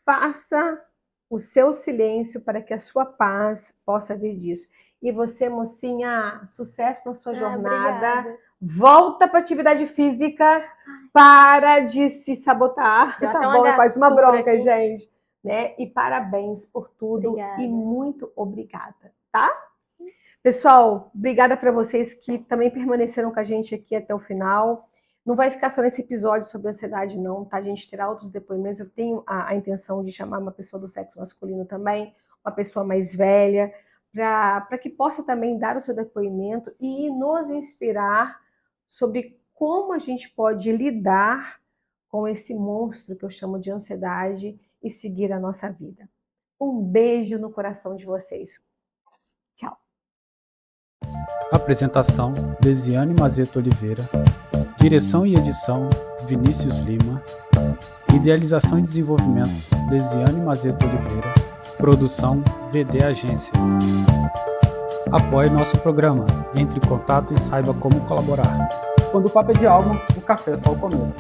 Faça o seu silêncio para que a sua paz possa vir disso. E você, mocinha, sucesso na sua jornada. Obrigada. Volta para atividade física, para de se sabotar. Deu Tá até bom? É quase uma bronca, aqui. gente. Né? E parabéns por tudo. Obrigada. E muito obrigada, tá? Pessoal, obrigada para vocês que também permaneceram com a gente aqui até o final. Não vai ficar só nesse episódio sobre ansiedade, não, tá? A gente terá outros depoimentos. Eu tenho a intenção de chamar uma pessoa do sexo masculino também, uma pessoa mais velha, para que possa também dar o seu depoimento e nos inspirar sobre como a gente pode lidar com esse monstro que eu chamo de ansiedade e seguir a nossa vida. Um beijo no coração de vocês. Tchau. Apresentação: Desiane Mazeto Oliveira. Direção e edição: Vinícius Lima. Idealização e desenvolvimento: Desiane Mazeto Oliveira. Produção: VD Agência. Apoie nosso programa. Entre em contato e saiba como colaborar. Quando o papo é de alma, o café é só o começo.